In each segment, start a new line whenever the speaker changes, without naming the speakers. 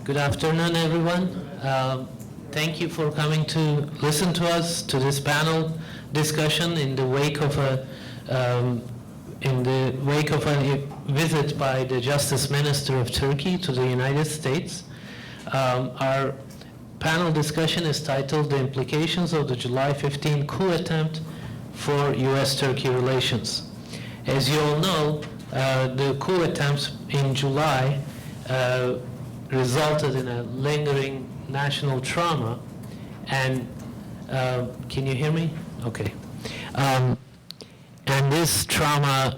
Good afternoon, everyone. Thank you for coming to listen to us, to this panel discussion in the wake of a visit by the Justice Minister of Turkey to the United States. Our panel discussion is titled "The Implications of the July 15 Coup Attempt for U.S.-Turkey Relations." As you all know, the coup attempt in July resulted in a lingering national trauma, and can you hear me? Okay. And this trauma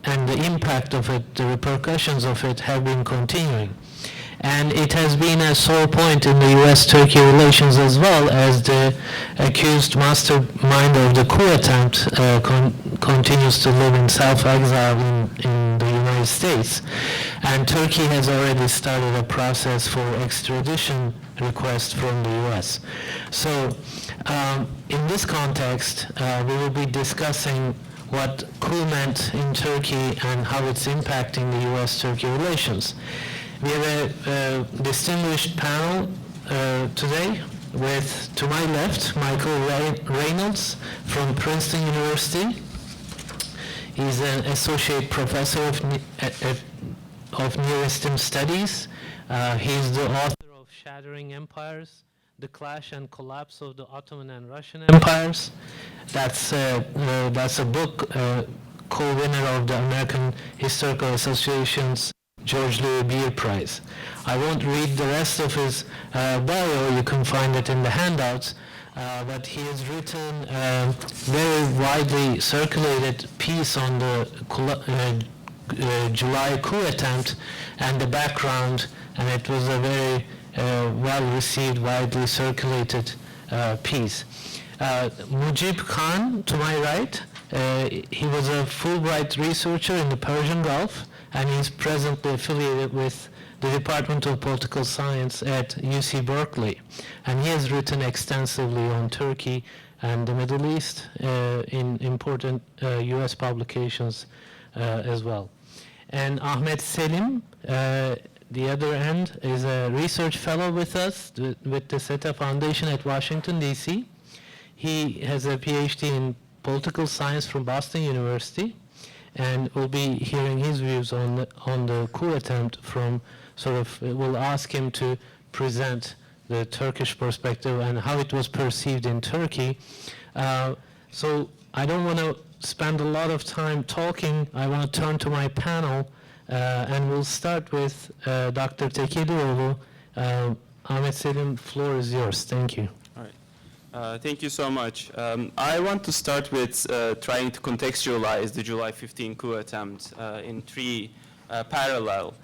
and the impact of it, the repercussions of it, have been continuing. And it has been a sore point in the U.S.-Turkey relations, as well as the accused mastermind of the coup attempt continues to live in self-exile in the United States. And Turkey has already started a process for extradition request from the U.S. So in this context, we will be discussing what coup meant in Turkey and how it's impacting the U.S.-Turkey relations. We have a distinguished panel today with, to my left, Michael Reynolds from Princeton University. He's an associate professor of Near Eastern Studies. He's the author of Shattering Empires, The Clash and Collapse of the Ottoman and Russian Empires. That's a book co-winner of the American Historical Association's George Louis Beer Prize. I won't read the rest of his bio, you can find it in the handouts, but he has written a very widely circulated piece on the July coup attempt and the background, and it was a very well-received, widely circulated piece. Mujeeb Khan, to my right, he was a Fulbright researcher in the Persian Gulf, and he's presently affiliated with the Department of Political Science at UC Berkeley. And he has written extensively on Turkey and the Middle East in important US publications as well. And Ahmet Selim, the other end, is a research fellow with us with the SETA Foundation at Washington, D.C. He has a PhD in political science from Boston University, and we'll be hearing his views on the coup attempt from we'll ask him to present the Turkish perspective and how it was perceived in Turkey. So I don't want to spend a lot of time talking. I want to turn to my panel, and we'll start with Dr. Tekelioglu. Ahmet Selim, floor is yours. Thank you.
Thank you so much. I want to start with trying to contextualize the July 15 coup attempt in three parallel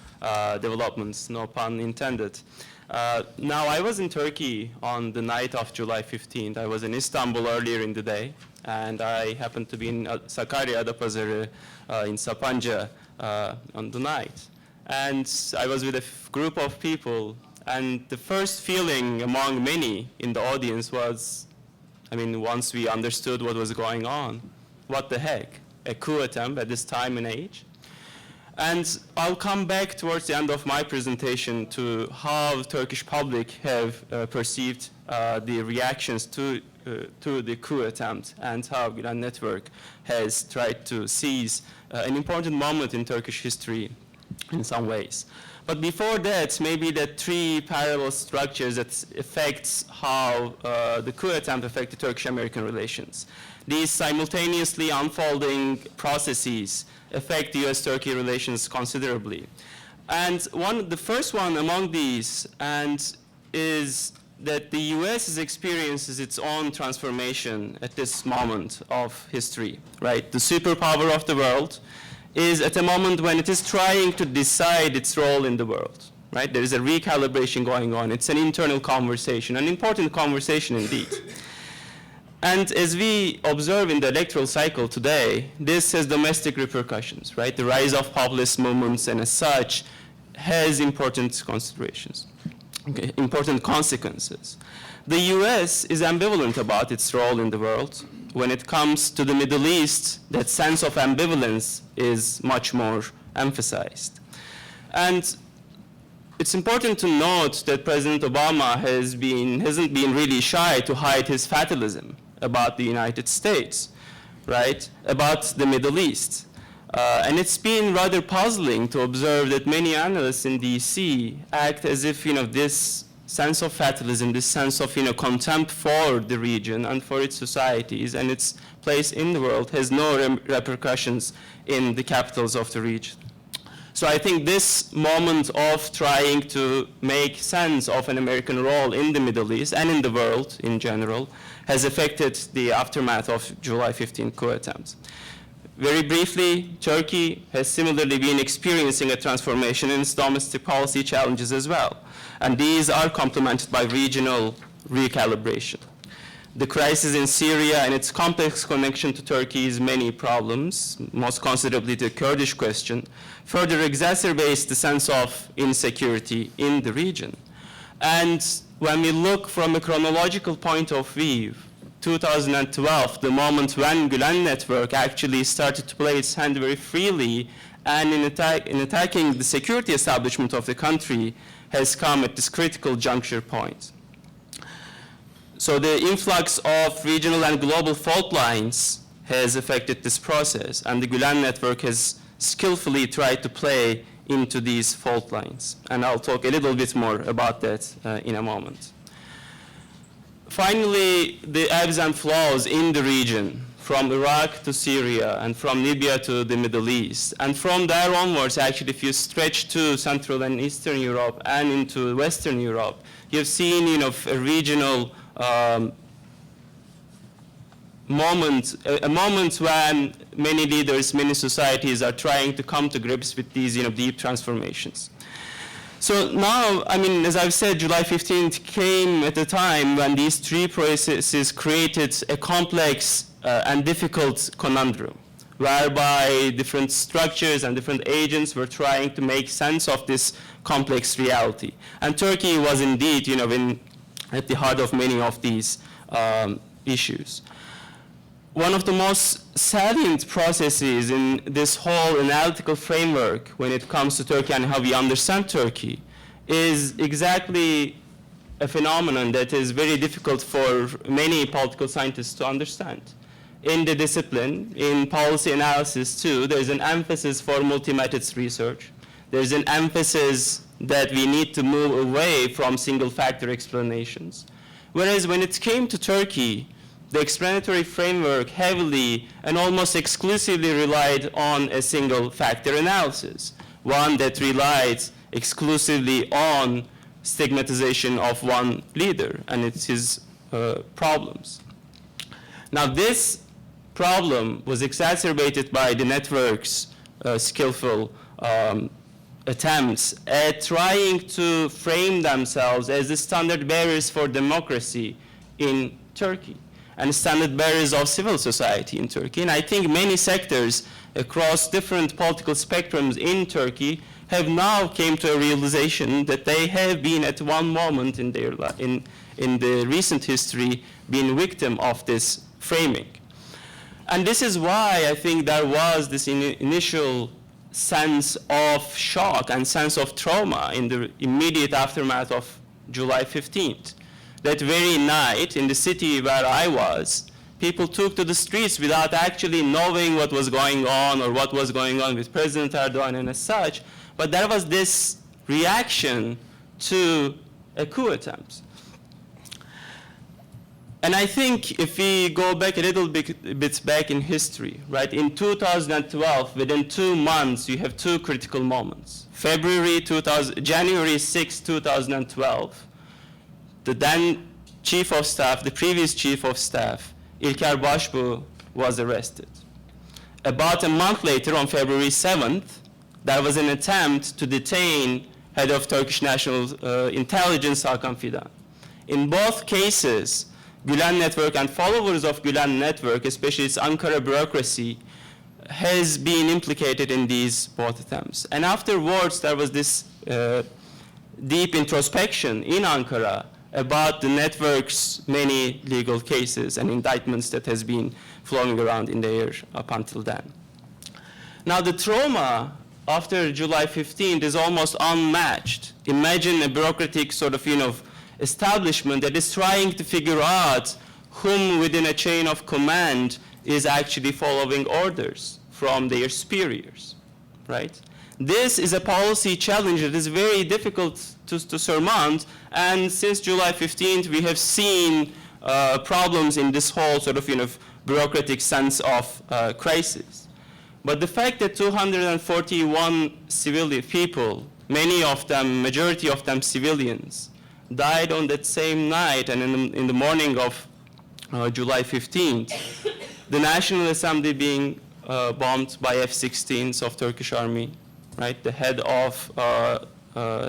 developments, no pun intended. Now, I was in Turkey on the night of July 15th. I was in Istanbul earlier in the day, and I happened to be in Sakarya, Adapazarı, in Sapanca on the night. And I was with a group of people. And the first feeling among many in the audience was, once we understood what was going on, what the heck, a coup attempt at this time and age? And I'll come back towards the end of my presentation to how the Turkish public have perceived the reactions to the coup attempt and how Gülen Network has tried to seize an important moment in Turkish history in some ways. But before that, maybe the three parallel structures that affects how the coup attempt affected Turkish-American relations. These simultaneously unfolding processes affect the U.S.-Turkey relations considerably. And the first one among these is that the U.S. experiences its own transformation at this moment of history, right? The superpower of the world is at a moment when it is trying to decide its role in the world, right? There is a recalibration going on. It's an internal conversation, an important conversation indeed. And as we observe in the electoral cycle today, this has domestic repercussions, right? The rise of populist movements and as such has important considerations, important consequences. The US is ambivalent about its role in the world. When it comes to the Middle East, that sense of ambivalence is much more emphasized. And it's important to note that President Obama hasn't been really shy to hide his fatalism about the United States, right? About the Middle East. And it's been rather puzzling to observe that many analysts in DC act as if, this sense of fatalism, this sense of, contempt for the region and for its societies and its place in the world has no repercussions in the capitals of the region. So I think this moment of trying to make sense of an American role in the Middle East and in the world in general has affected the aftermath of July 15 coup attempts. Very briefly, Turkey has similarly been experiencing a transformation in its domestic policy challenges as well. And these are complemented by regional recalibration. The crisis in Syria and its complex connection to Turkey's many problems, most considerably the Kurdish question, further exacerbates the sense of insecurity in the region. And when we look from a chronological point of view, 2012, the moment when Gülen Network actually started to play its hand very freely and in attacking the security establishment of the country, has come at this critical juncture point. So the influx of regional and global fault lines has affected this process, and the Gülen Network has skillfully tried to play into these fault lines. And I'll talk a little bit more about that in a moment. Finally, the ebbs and flows in the region, from Iraq to Syria, and from Libya to the Middle East. And from there onwards, actually, if you stretch to Central and Eastern Europe and into Western Europe, you've seen a regional a moment when many leaders, many societies are trying to come to grips with these deep transformations. So now, as I've said, July 15th came at a time when these three processes created a complex and difficult conundrum, whereby different structures and different agents were trying to make sense of this complex reality. And Turkey was indeed, at the heart of many of these issues. One of the most salient processes in this whole analytical framework when it comes to Turkey and how we understand Turkey is exactly a phenomenon that is very difficult for many political scientists to understand. In the discipline, in policy analysis too, there's an emphasis for multi-methods research. There's an emphasis that we need to move away from single factor explanations. Whereas when it came to Turkey, the explanatory framework heavily and almost exclusively relied on a single factor analysis, one that relied exclusively on stigmatization of one leader and it's his problems. Now this problem was exacerbated by the network's skillful attempts at trying to frame themselves as the standard bearers for democracy in Turkey and standard bearers of civil society in Turkey. And I think many sectors across different political spectrums in Turkey have now came to a realization that they have been at one moment in their in the recent history been victim of this framing. And this is why I think there was this initial sense of shock and sense of trauma in the immediate aftermath of July 15th. That very night in the city where I was, people took to the streets without actually knowing what was going on or what was going on with President Erdogan and as such, but there was this reaction to a coup attempt. And I think if we go back a little bit back in history, right, in 2012, within 2 months, you have two critical moments. January 6, 2012, the then chief of staff, the previous chief of staff, İlker Başbuğ, was arrested. About a month later, on February 7th, there was an attempt to detain head of Turkish National Intelligence, Hakan Fidan. In both cases, Gülen Network and followers of Gülen Network, especially its Ankara bureaucracy, has been implicated in these both attempts. And afterwards, there was this deep introspection in Ankara about the network's many legal cases and indictments that has been flowing around in the air up until then. Now, the trauma after July 15th is almost unmatched. Imagine a bureaucratic sort of, establishment that is trying to figure out whom within a chain of command is actually following orders from their superiors, right? This is a policy challenge that is very difficult to surmount, and since July 15th, we have seen problems in this whole sort of, bureaucratic sense of crisis. But the fact that 241 civilian people, many of them, majority of them civilians, died on that same night and in the morning of July 15th, the National Assembly being bombed by F-16s of Turkish army, right? The head of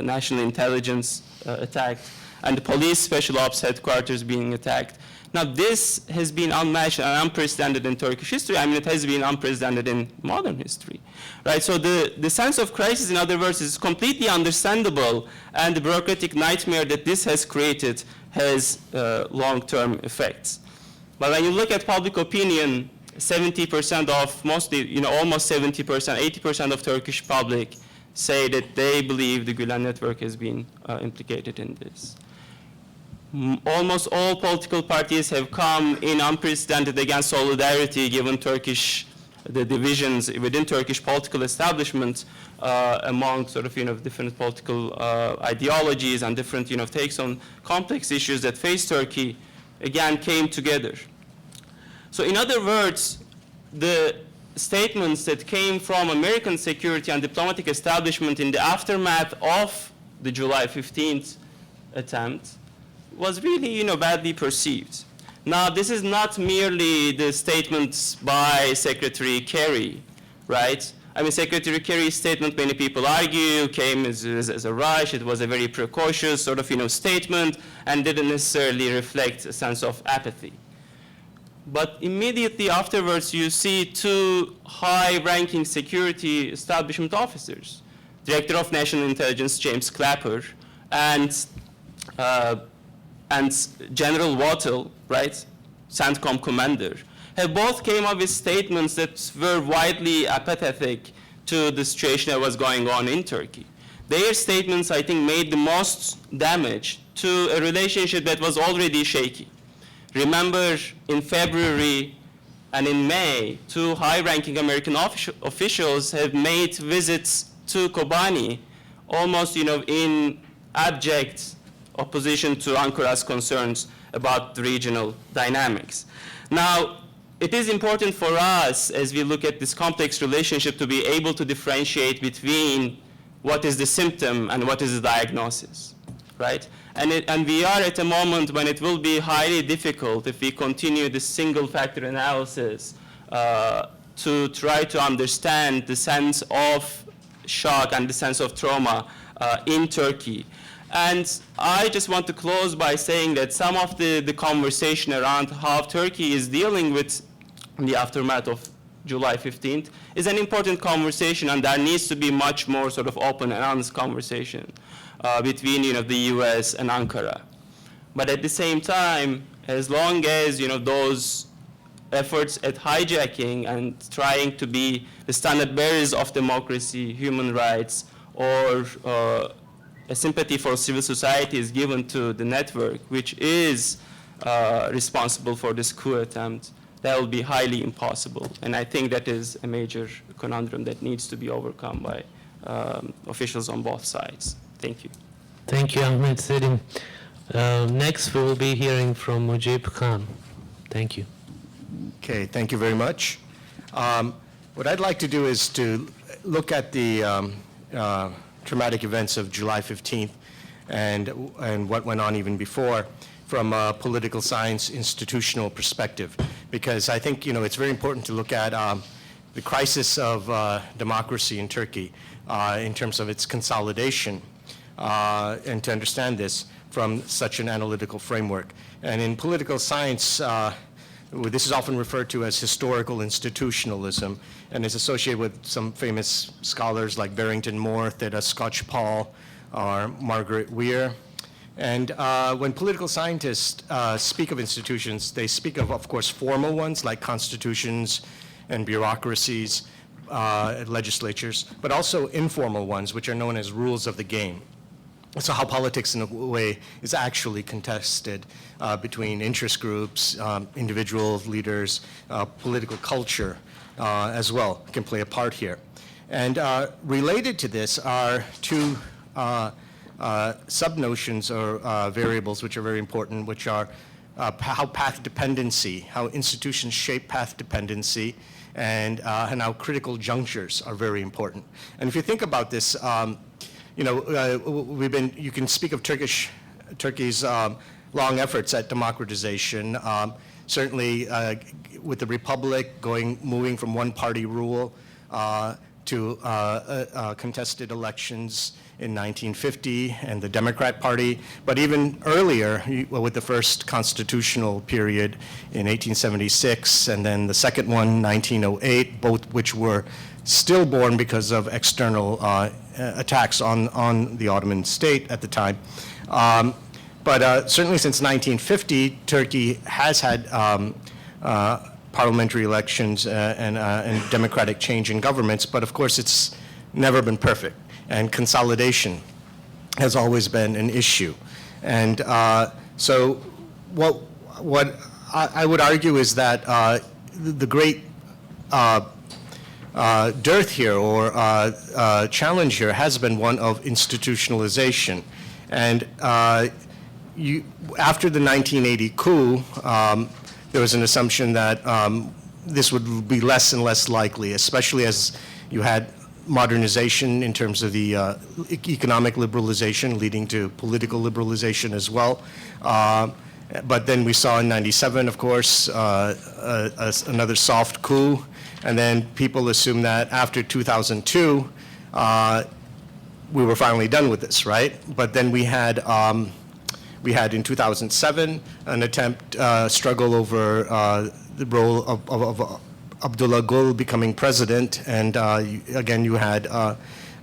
national intelligence attacked, and the police special ops headquarters being attacked. Now this has been unmatched and unprecedented in Turkish history. I mean, it has been unprecedented in modern history, right? So the sense of crisis, in other words, is completely understandable, and the bureaucratic nightmare that this has created has long-term effects. But when you look at public opinion, 70% of mostly, almost 70%, 80% of Turkish public say that they believe the Gülen network has been implicated in this. Almost all political parties have come in unprecedented against solidarity given the divisions within Turkish political establishment among sort of, different political ideologies and different, takes on complex issues that face Turkey, again, came together. So in other words, the statements that came from American security and diplomatic establishment in the aftermath of the July 15th attempt was really, badly perceived. Now, this is not merely the statements by Secretary Kerry, right? I mean, Secretary Kerry's statement, many people argue, came as a rush. It was a very precautious sort of, statement and didn't necessarily reflect a sense of apathy. But immediately afterwards, you see two high-ranking security establishment officers, Director of National Intelligence James Clapper and General Wattle, right, CENTCOM commander, have both came up with statements that were widely apathetic to the situation that was going on in Turkey. Their statements, I think, made the most damage to a relationship that was already shaky. Remember, in February and in May, two high-ranking American officials have made visits to Kobani, almost, in abject opposition to Ankara's concerns about the regional dynamics. Now, it is important for us, as we look at this complex relationship, to be able to differentiate between what is the symptom and what is the diagnosis, right? And we are at a moment when it will be highly difficult if we continue this single factor analysis to try to understand the sense of shock and the sense of trauma in Turkey. And I just want to close by saying that some of the conversation around how Turkey is dealing with the aftermath of July 15th is an important conversation, and there needs to be much more sort of open and honest conversation between the US and Ankara. But at the same time, as long as as efforts at hijacking and trying to be the standard bearers of democracy, human rights, or a sympathy for civil society is given to the network, which is responsible for this coup attempt, that will be highly impossible. And I think that is a major conundrum that needs to be overcome by officials on both sides. Thank you.
Thank you, Ahmet Selim. Next, we will be hearing from Mujeeb Khan. Thank you.
Okay, thank you very much. What I'd like to do is to look at the traumatic events of July 15th and what went on even before from a political science institutional perspective, because I think it's very important to look at the crisis of democracy in Turkey in terms of its consolidation and to understand this from such an analytical framework. And in political science, this is often referred to as historical institutionalism and is associated with some famous scholars like Barrington Moore, Theda Skocpol, or Margaret Weir. And when political scientists speak of institutions, they speak of course, formal ones like constitutions and bureaucracies. legislatures, but also informal ones, which are known as rules of the game. So how politics, in a way, is actually contested between interest groups, individual leaders, political culture as well can play a part here. And related to this are two sub-notions or variables which are very important, which are how path dependency, how institutions shape path dependency, and how critical junctures are very important. And if you think about this, you know, you can speak of Turkey's long efforts at democratization. Certainly, with the republic moving from one-party rule to contested elections in 1950 and the Democrat Party, but even earlier with the first constitutional period in 1876 and then the second one, 1908, both which were stillborn because of external attacks on the Ottoman state at the time. But certainly since 1950, Turkey has had parliamentary elections and democratic change in governments, but of course it's never been perfect, and consolidation has always been an issue. And so what I would argue is that the great dearth here or challenge here has been one of institutionalization. And after the 1980 coup, there was an assumption that this would be less and less likely, especially as you had modernization in terms of the economic liberalization leading to political liberalization as well. But then we saw in 97, of course, another soft coup. And then people assumed that after 2002, we were finally done with this, right? But then we had in 2007 an attempt, struggle over the role of Abdullah Gül becoming president, and again you had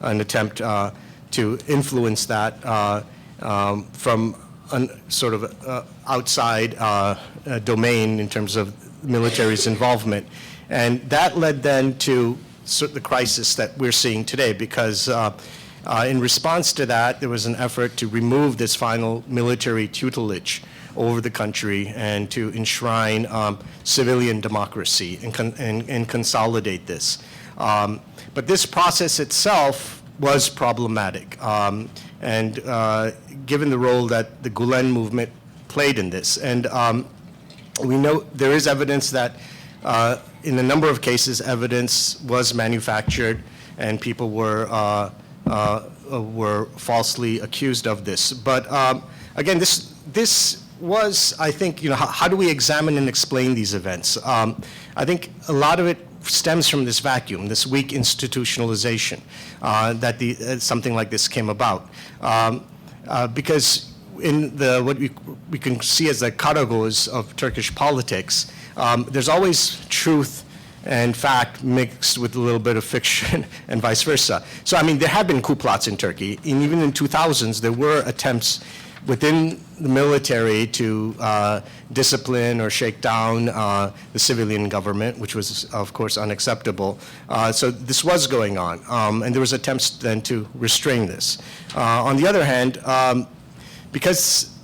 an attempt to influence that from a sort of outside domain in terms of the military's involvement. And that led then to the crisis that we're seeing today, because in response to that, there was an effort to remove this final military tutelage over the country and to enshrine civilian democracy and consolidate this. But this process itself was problematic, and given the role that the Gulen movement played in this. And we know there is evidence that in a number of cases, evidence was manufactured and people were falsely accused of this. But again, this was, I think, you know, how do we examine and explain these events? I think a lot of it stems from this vacuum, this weak institutionalization that something like this came about. Because in what we can see as the karagöz of Turkish politics, there's always truth and fact mixed with a little bit of fiction and vice versa. So, I mean, there have been coup plots in Turkey, and even in 2000s, there were attempts within the military to discipline or shake down the civilian government, which was, of course, unacceptable. So this was going on, and there was attempts then to restrain this. On the other hand, because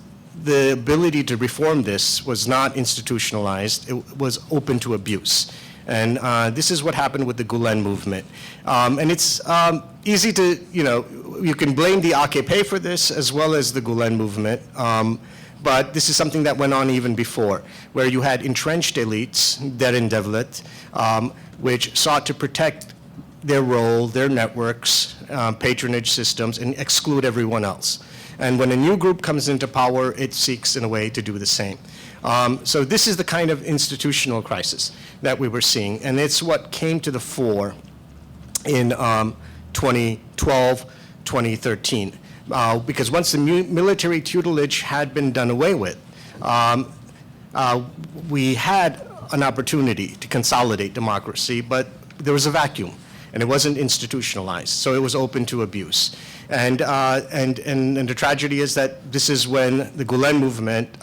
the ability to reform this was not institutionalized, it was open to abuse. And this is what happened with the Gulen movement. And it's easy to, you can blame the AKP for this as well as the Gulen movement. But this is something that went on even before, where you had entrenched elites, derin devlet, which sought to protect their role, their networks, patronage systems, and exclude everyone else. And when a new group comes into power, it seeks in a way to do the same. So this is the kind of institutional crisis that we were seeing, and it's what came to the fore in 2012, 2013. Because once the military tutelage had been done away with, we had an opportunity to consolidate democracy, but there was a vacuum, and it wasn't institutionalized, so it was open to abuse. And the tragedy is that this is when the Gulen movement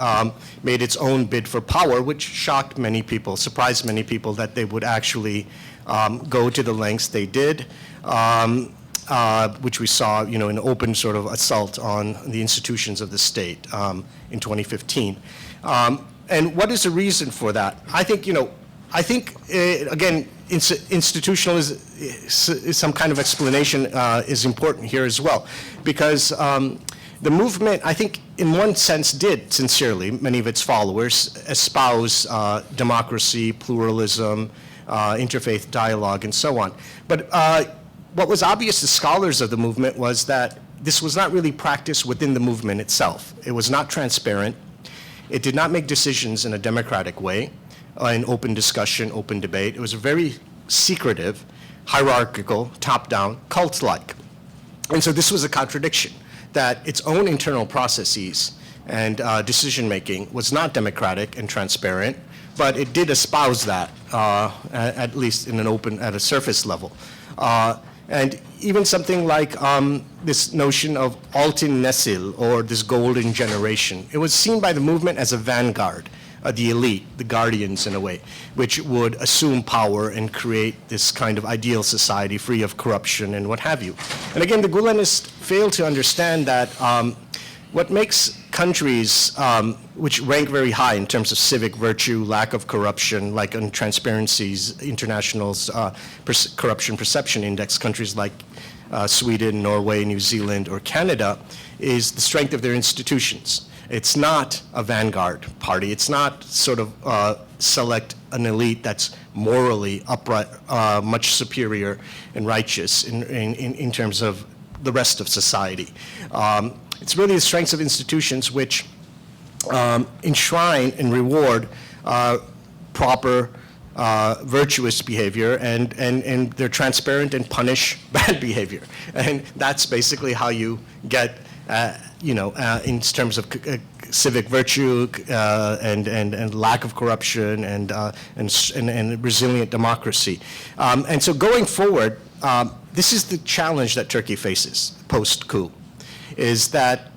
made its own bid for power, which shocked many people, surprised many people that they would actually go to the lengths they did, which we saw, an open sort of assault on the institutions of the state in 2015. And what is the reason for that? I think, again, institutional is some kind of explanation is important here as well, because the movement, I think, in one sense did sincerely, many of its followers, espouse democracy, pluralism, interfaith dialogue, and so on. But what was obvious to scholars of the movement was that this was not really practiced within the movement itself. It was not transparent. It did not make decisions in a democratic way, in open discussion, open debate. It was very secretive, hierarchical, top-down, cult-like. And so this was a contradiction, that its own internal processes and decision-making was not democratic and transparent, but it did espouse that, at least in an open, at a surface level. And even something like this notion of Altın Nesil, or this golden generation, it was seen by the movement as a vanguard, the elite, the guardians in a way, which would assume power and create this kind of ideal society free of corruption and what have you. And again, the Gulenists fail to understand that what makes countries which rank very high in terms of civic virtue, lack of corruption, like on Transparency's International's Corruption Perception Index, countries like Sweden, Norway, New Zealand, or Canada, is the strength of their institutions. It's not a vanguard party. It's not sort of select an elite that's morally upright, much superior and righteous in terms of the rest of society. It's really the strengths of institutions which enshrine and reward proper, virtuous behavior, and they're transparent and punish bad behavior. And that's basically how you get in terms of civic virtue and lack of corruption and resilient democracy. And so going forward, this is the challenge that Turkey faces post-coup, is that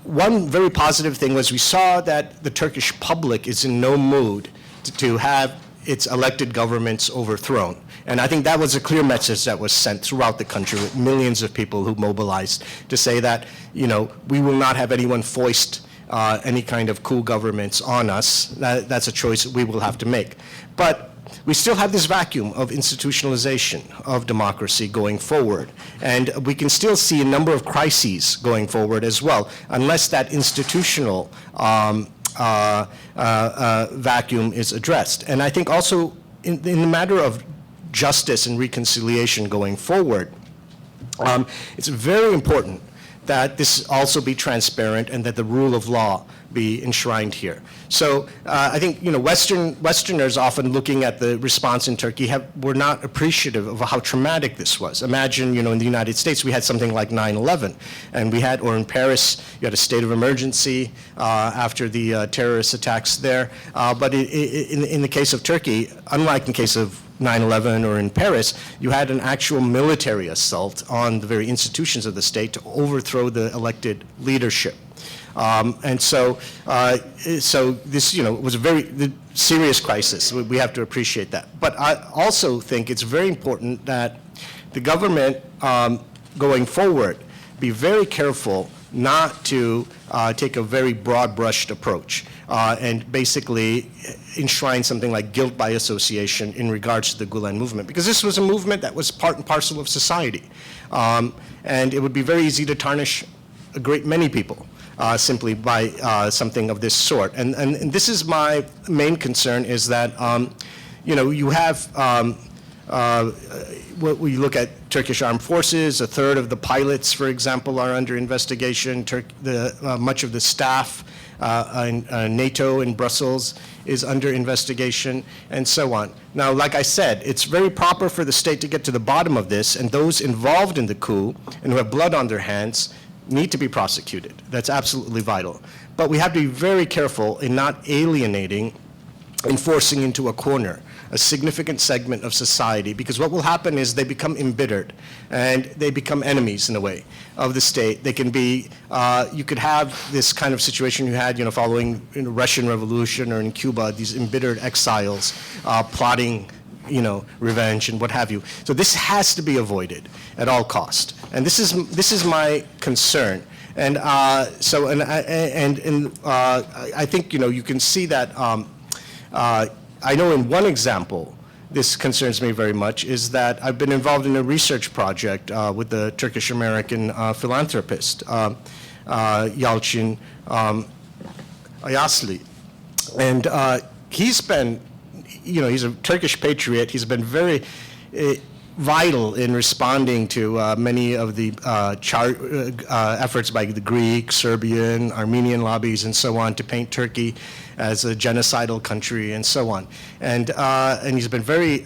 one very positive thing was we saw that the Turkish public is in no mood to have its elected governments overthrown. And I think that was a clear message that was sent throughout the country with millions of people who mobilized to say that, we will not have anyone foist any kind of coup governments on us. That's a choice we will have to make. But we still have this vacuum of institutionalization of democracy going forward. And we can still see a number of crises going forward as well, unless that institutional vacuum is addressed. And I think also in the matter of justice and reconciliation going forward, it's very important that this also be transparent and that the rule of law be enshrined here. So I think Westerners often looking at the response in Turkey were not appreciative of how traumatic this was. Imagine, in the United States we had something like 9/11, and or in Paris you had a state of emergency after the terrorist attacks there. But in the case of Turkey, unlike in case of 9/11 or in Paris, you had an actual military assault on the very institutions of the state to overthrow the elected leadership. And so this, was a very serious crisis. We have to appreciate that. But I also think it's very important that the government, going forward, be very careful not to take a very broad-brushed approach and basically enshrine something like guilt by association in regards to the Gulen movement, because this was a movement that was part and parcel of society. And it would be very easy to tarnish a great many people simply by something of this sort. And this is my main concern, is that, you have, we look at Turkish armed forces, a third of the pilots, for example, are under investigation. Much of the staff in NATO in Brussels is under investigation, and so on. Now, like I said, it's very proper for the state to get to the bottom of this, and those involved in the coup and who have blood on their hands need to be prosecuted. That's absolutely vital. But we have to be very careful in not alienating and forcing into a corner a significant segment of society, because what will happen is they become embittered and they become enemies in a way of the state. They can be, you could have this kind of situation you had, following Russian Revolution or in Cuba, these embittered exiles plotting revenge and what have you. So this has to be avoided at all cost. And this is my concern. And I think, you can see that, I know in one example, this concerns me very much, is that I've been involved in a research project with the Turkish-American philanthropist, Yalçın Ayasli. And he's been, he's a Turkish patriot. He's been very vital in responding to many of the efforts by the Greek, Serbian, Armenian lobbies and so on to paint Turkey as a genocidal country and so on. And he's been very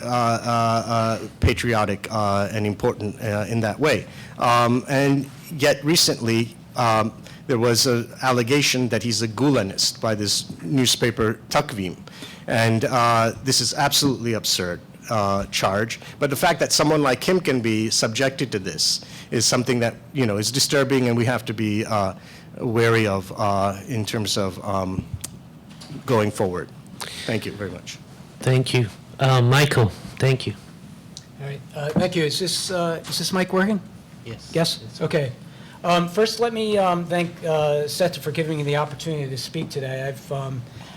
patriotic and important in that way. And yet recently, there was an allegation that he's a Gulenist by this newspaper Takvim. And this is absolutely absurd charge. But the fact that someone like him can be subjected to this is something that, is disturbing and we have to be wary of in terms of going forward. Thank you very much.
Thank you. Michael, thank you.
All right, thank you. Is this mic working?
Yes.
Yes? Okay. First, let me thank SETA for giving me the opportunity to speak today.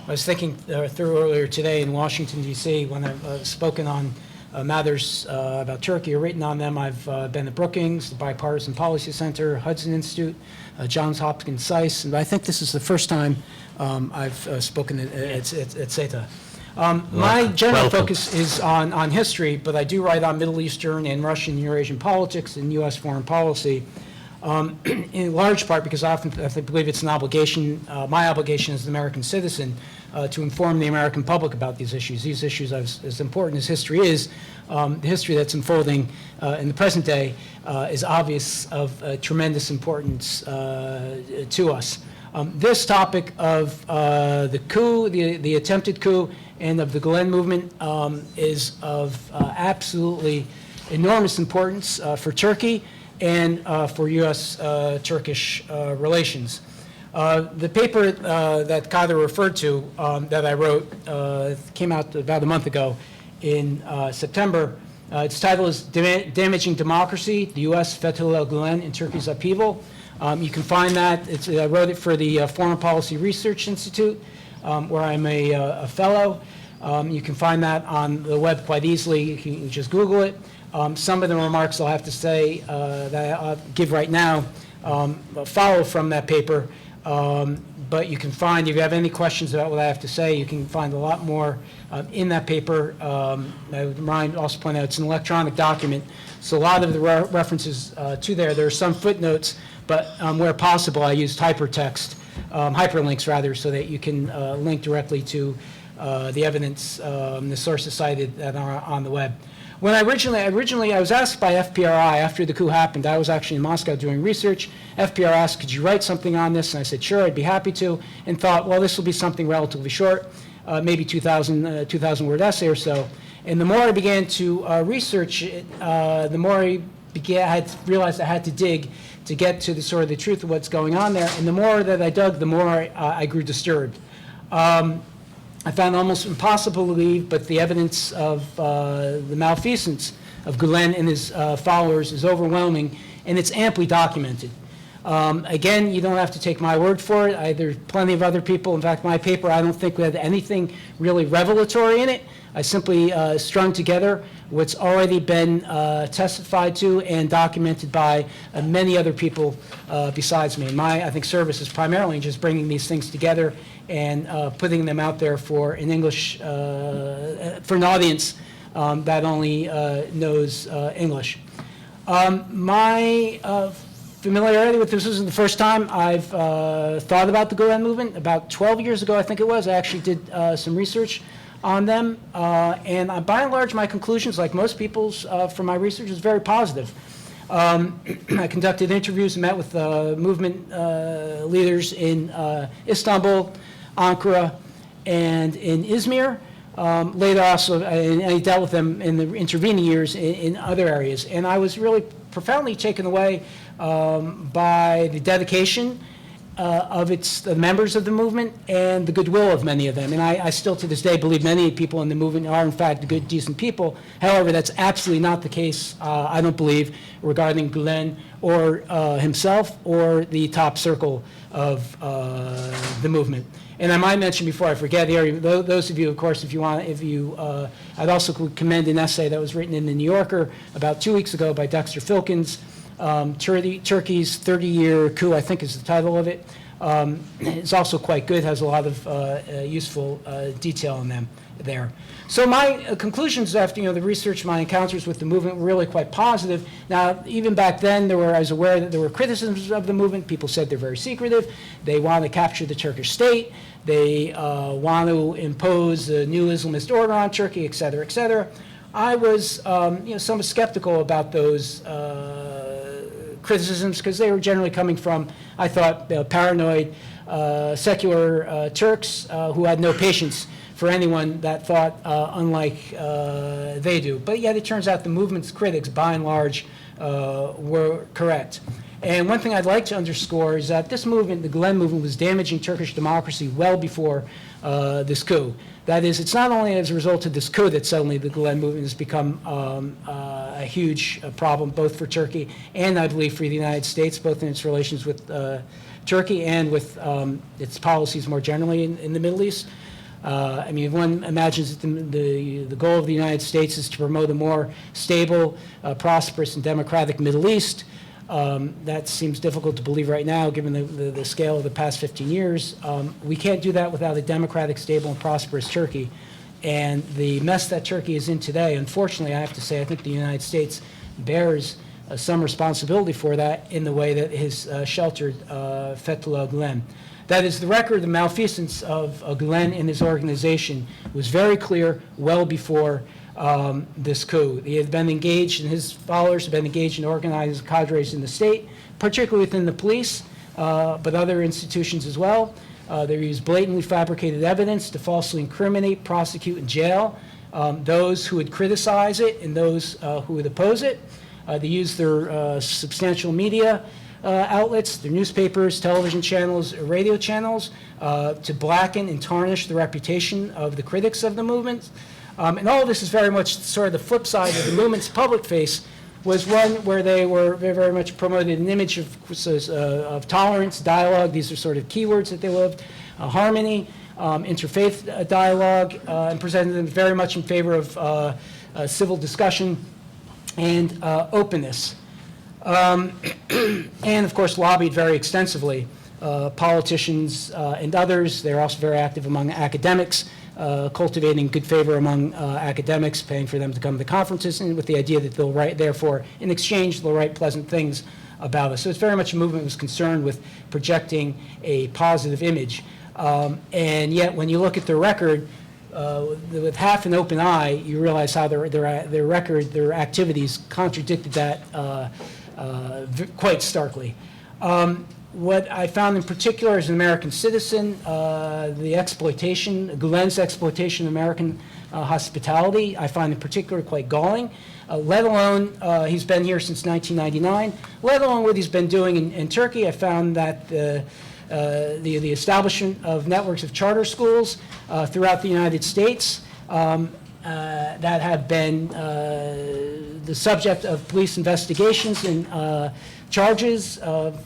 I was thinking through earlier today in Washington, D.C., when I've spoken on matters about Turkey or written on them. I've been at Brookings, the Bipartisan Policy Center, Hudson Institute, Johns Hopkins SAIS, and I think this is the first time I've spoken at SETA. My general focus is on history, but I do write on Middle Eastern and Russian and Eurasian politics and U.S. foreign policy, in large part because I believe it's an obligation, my obligation as an American citizen, to inform the American public about these issues. These issues, as important as history is, the history that's unfolding in the present day is obvious of tremendous importance to us. This topic of the coup, the attempted coup, and of the Gulen movement is of absolutely enormous importance for Turkey and for U.S.-Turkish relations. The paper that Kadir referred to that I wrote came out about a month ago in September. Its title is Damaging Democracy, the U.S. Fethullah Gulen in Turkey's Upheaval. You can find that. I wrote it for the Foreign Policy Research Institute, where I'm a fellow. You can find that on the web quite easily. You can just Google it. Some of the remarks I'll have to say that I'll give right now follow from that paper. But you can find, if you have any questions about what I have to say, you can find a lot more in that paper. I would also point out it's an electronic document, so a lot of the references to there are some footnotes, but where possible I used hypertext, hyperlinks rather, so that you can link directly to the evidence, the sources cited that are on the web. When I was asked by FPRI after the coup happened. I was actually in Moscow doing research. FPR asked, could you write something on this? And I said, sure, I'd be happy to, and thought, well, this will be something relatively short, maybe 2,000 word essay or so. And the more I began to research it, the more I realized I had to dig to get to the truth of what's going on there. And the more that I dug, the more I grew disturbed. I found almost impossible to believe, but the evidence of the malfeasance of Gulen and his followers is overwhelming, and it's amply documented. Again, you don't have to take my word for it. There's plenty of other people. In fact, my paper, I don't think we had anything really revelatory in it. I simply strung together what's already been testified to and documented by many other people besides me. My, I think, service is primarily just bringing these things together and putting them out there for an English, for an audience that only knows English. My familiarity with this isn't the first time I've thought about the Gulen movement. About 12 years ago, I think it was, I actually did some research on them. And by and large, my conclusions, like most people's from my research, is very positive. I conducted interviews and met with movement leaders in Istanbul, Ankara, and in Izmir. Later also, I dealt with them in the intervening years in other areas. And I was really profoundly taken away by the dedication of the members of the movement and the goodwill of many of them. And I still to this day believe many people in the movement are in fact good, decent people. However, that's absolutely not the case, I don't believe, regarding Gülen or himself or the top circle of the movement. And I might mention before I forget here, those of you, of course, I'd also commend an essay that was written in the New Yorker about 2 weeks ago by Dexter Filkins, Turkey's 30-year coup, I think is the title of it. It's also quite good, has a lot of useful detail in them there. So my conclusions after the research, my encounters with the movement were really quite positive. Now, even back then, I was aware that there were criticisms of the movement. People said they're very secretive. They want to capture the Turkish state. They want to impose a new Islamist order on Turkey, et cetera, et cetera. I was somewhat skeptical about those criticisms because they were generally coming from, I thought, paranoid, secular Turks who had no patience for anyone that thought unlike they do. But yet it turns out the movement's critics, by and large, were correct. And one thing I'd like to underscore is that this movement, the Gülen movement, was damaging Turkish democracy well before this coup. That is, it's not only as a result of this coup that suddenly the Gülen movement has become a huge problem, both for Turkey and, I believe, for the United States, both in its relations with Turkey and with its policies more generally in the Middle East. I mean, if one imagines that the goal of the United States is to promote a more stable, prosperous, and democratic Middle East, that seems difficult to believe right now, given the scale of the past 15 years. We can't do that without a democratic, stable, and prosperous Turkey. And the mess that Turkey is in today, unfortunately, I have to say, I think the United States bears some responsibility for that in the way that it has sheltered Fethullah Gülen. That is, the record of the malfeasance of Gülen and his organization was very clear well before this coup. He had been engaged, and his followers had been engaged in organized cadres in the state, particularly within the police, but other institutions as well. They used blatantly fabricated evidence to falsely incriminate, prosecute, and jail those who would criticize it and those who would oppose it. They used their substantial media outlets, their newspapers, television channels, radio channels, to blacken and tarnish the reputation of the critics of the movement. And all of this is very much sort of the flip side of the movement's public face, was one where they very much promoted an image of tolerance, dialogue. These are sort of keywords that they loved, harmony, interfaith dialogue, and presented them very much in favor of civil discussion and openness. And of course lobbied very extensively, politicians and others. They're also very active among academics, cultivating good favor among academics, paying for them to come to conferences, and with the idea that they'll write, therefore, in exchange, they'll write pleasant things about us. So it's very much a movement that was concerned with projecting a positive image. And yet, when you look at their record, with half an open eye, you realize how their record, their activities contradicted that quite starkly. What I found in particular as an American citizen, the exploitation, Gülen's exploitation of American hospitality, I find in particular quite galling, let alone, he's been here since 1999, let alone what he's been doing in Turkey. I found that the establishment of networks of charter schools throughout the United States that have been the subject of police investigations and charges of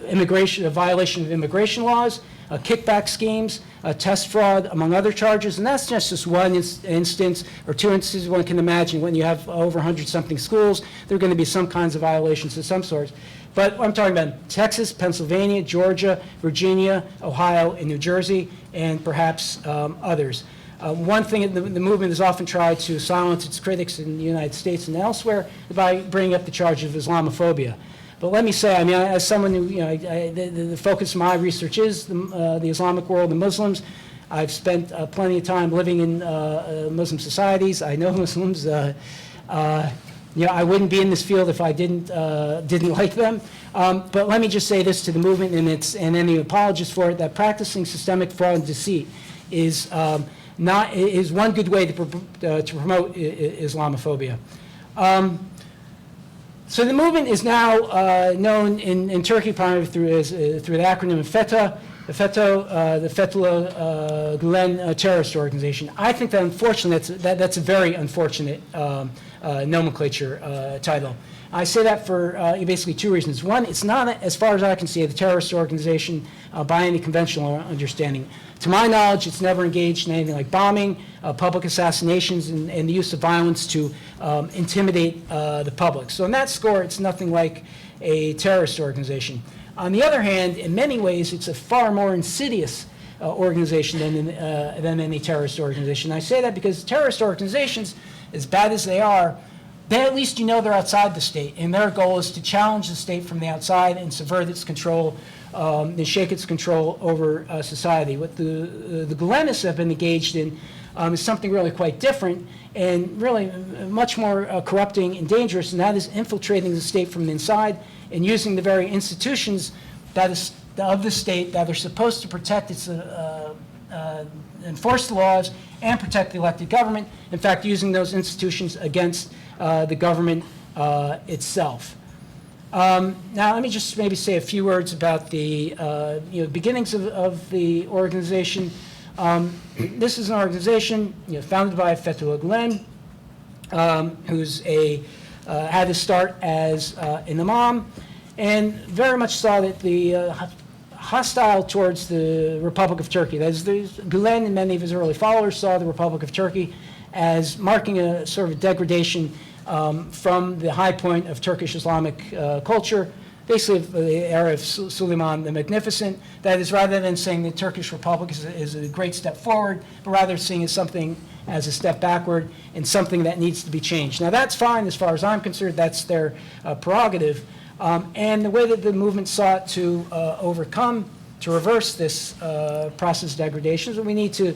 immigration, a violation of immigration laws, kickback schemes, test fraud, among other charges. And that's just one instance or two instances one can imagine. When you have over 100-something schools, there are going to be some kinds of violations of some sort. But I'm talking about Texas, Pennsylvania, Georgia, Virginia, Ohio, and New Jersey, and perhaps others. One thing, the movement has often tried to silence its critics in the United States and elsewhere by bringing up the charge of Islamophobia. But let me say, I mean, as someone who, the focus of my research is the Islamic world and Muslims. I've spent plenty of time living in Muslim societies. I know Muslims. I wouldn't be in this field if I didn't like them. But let me just say this to the movement and any apologists for it: that practicing systemic fraud and deceit is is one good way to promote Islamophobia. So the movement is now known in Turkey primarily through the acronym of FETA, the Fethullah Gulen terrorist organization. I think that unfortunately that's a very unfortunate nomenclature title. I say that for basically two reasons. One, it's not, as far as I can see, a terrorist organization by any conventional understanding. To my knowledge, it's never engaged in anything like bombing, public assassinations, and the use of violence to intimidate the public. So on that score, it's nothing like a terrorist organization. On the other hand, in many ways, it's a far more insidious organization than any terrorist organization. I say that because terrorist organizations, as bad as they are, at least you know they're outside the state, and their goal is to challenge the state from the outside and subvert its control, and shake its control over society. What the Gulenists have been engaged in is something really quite different and really much more corrupting and dangerous, and that is infiltrating the state from the inside and using the very institutions of the state that are supposed to protect its enforce the laws and protect the elected government. In fact, using those institutions against the government itself. Now, let me just maybe say a few words about the beginnings of the organization. This is an organization founded by Fethullah Gulen, who's had his start as an imam, and very much saw that the hostile towards the Republic of Turkey. That is, Gulen and many of his early followers saw the Republic of Turkey as marking a sort of degradation from the high point of Turkish Islamic culture, basically the era of Suleiman the Magnificent. That is, rather than saying the Turkish Republic is a great step forward, but rather seeing it something as a step backward and something that needs to be changed. Now, that's fine as far as I'm concerned. That's their prerogative. And the way that the movement sought to reverse this process of degradation is that we need to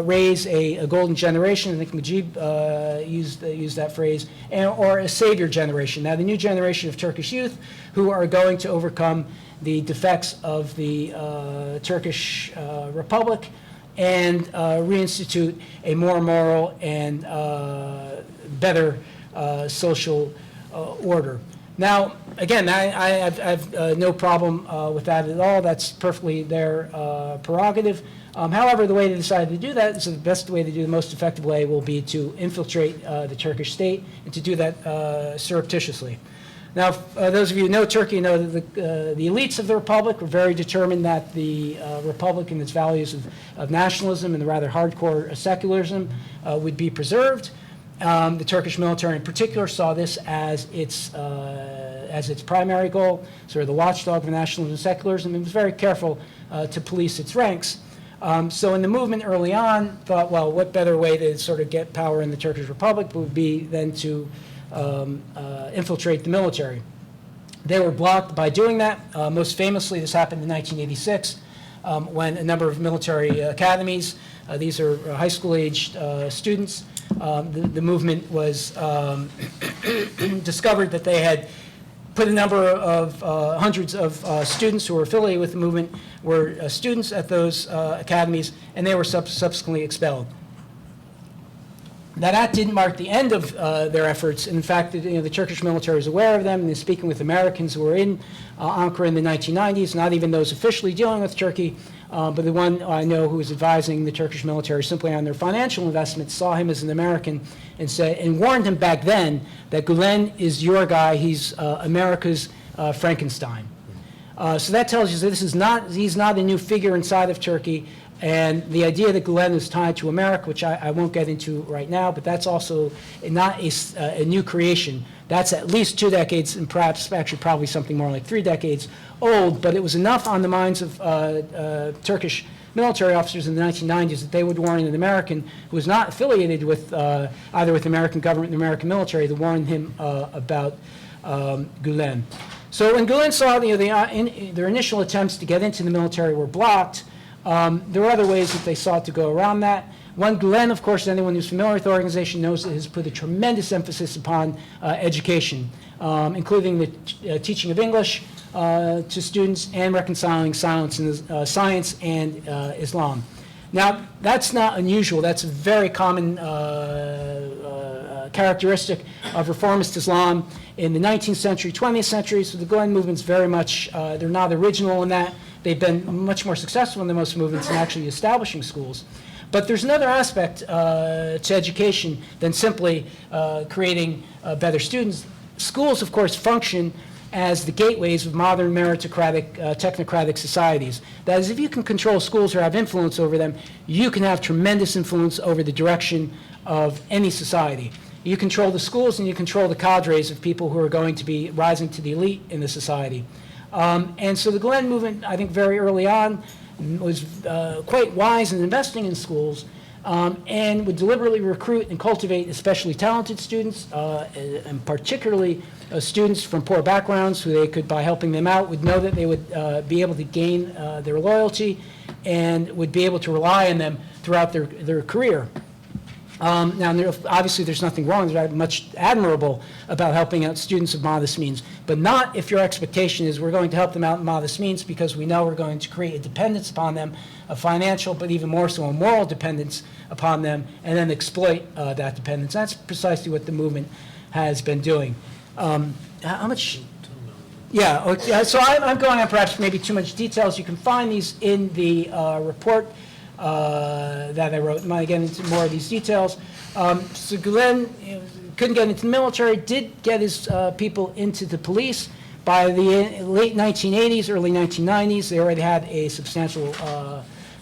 raise a golden generation. I think Mujeeb used that phrase, or a savior generation. Now, the new generation of Turkish youth who are going to overcome the defects of the Turkish Republic and reinstitute a more moral and better social order. Now, again, I have no problem with that at all. That's perfectly their prerogative. However, the way they decided to do that is the best way to do the most effective way will be to infiltrate the Turkish state and to do that surreptitiously. Now, those of you who know Turkey know that the elites of the Republic were very determined that the Republic and its values of nationalism and the rather hardcore secularism would be preserved. The Turkish military in particular saw this as its primary goal, sort of the watchdog of nationalism and secularism, and was very careful to police its ranks. So in the movement early on, thought, well, what better way to sort of get power in the Turkish Republic would be than to infiltrate the military. They were blocked by doing that. Most famously, this happened in 1986 when a number of military academies, these are high school-aged students, the movement was discovered that they had put a number of hundreds of students who were affiliated with the movement were students at those academies, and they were subsequently expelled. Now, that didn't mark the end of their efforts. In fact, the Turkish military was aware of them, and they're speaking with Americans who were in Ankara in the 1990s, not even those officially dealing with Turkey, but the one I know who was advising the Turkish military simply on their financial investments saw him as an American and warned him back then that Gulen is your guy. He's America's Frankenstein. So that tells you that he's not a new figure inside of Turkey. And the idea that Gulen is tied to America, which I won't get into right now, but that's also not a new creation. That's at least 2 decades and perhaps actually probably something more like 3 decades old, but it was enough on the minds of Turkish military officers in the 1990s that they would warn an American who was not affiliated with either with the American government or the American military to warn him about Gulen. So when Gulen saw their initial attempts to get into the military were blocked, there were other ways that they sought to go around that. One, Gulen, of course, anyone who's familiar with the organization knows that has put a tremendous emphasis upon education, including the teaching of English to students and reconciling science and Islam. Now, that's not unusual. That's a very common characteristic of reformist Islam in the 19th century, 20th century. So the Gulen movement's very much, they're not original in that. They've been much more successful than most movements in actually establishing schools. But there's another aspect to education than simply creating better students. Schools, of course, function as the gateways of modern meritocratic, technocratic societies. That is, if you can control schools or have influence over them, you can have tremendous influence over the direction of any society. You control the schools and you control the cadres of people who are going to be rising to the elite in the society. And so the Gulen movement, I think very early on, was quite wise in investing in schools, and would deliberately recruit and cultivate especially talented students, and particularly students from poor backgrounds who they could, by helping them out, would know that they would be able to gain their loyalty and would be able to rely on them throughout their career. Now, obviously, there's nothing wrong, there's much admirable about helping out students of modest means, but not if your expectation is we're going to help them out in modest means because we know we're going to create a dependence upon them, a financial, but even more so a moral dependence upon them, and then exploit that dependence. That's precisely what the movement has been doing. How much? Yeah, okay, so I'm going on perhaps maybe too much details. You can find these in the report that I wrote. I'm not getting into more of these details. So Gulen couldn't get into the military, did get his people into the police. By the late 1980s, early 1990s, they already had a substantial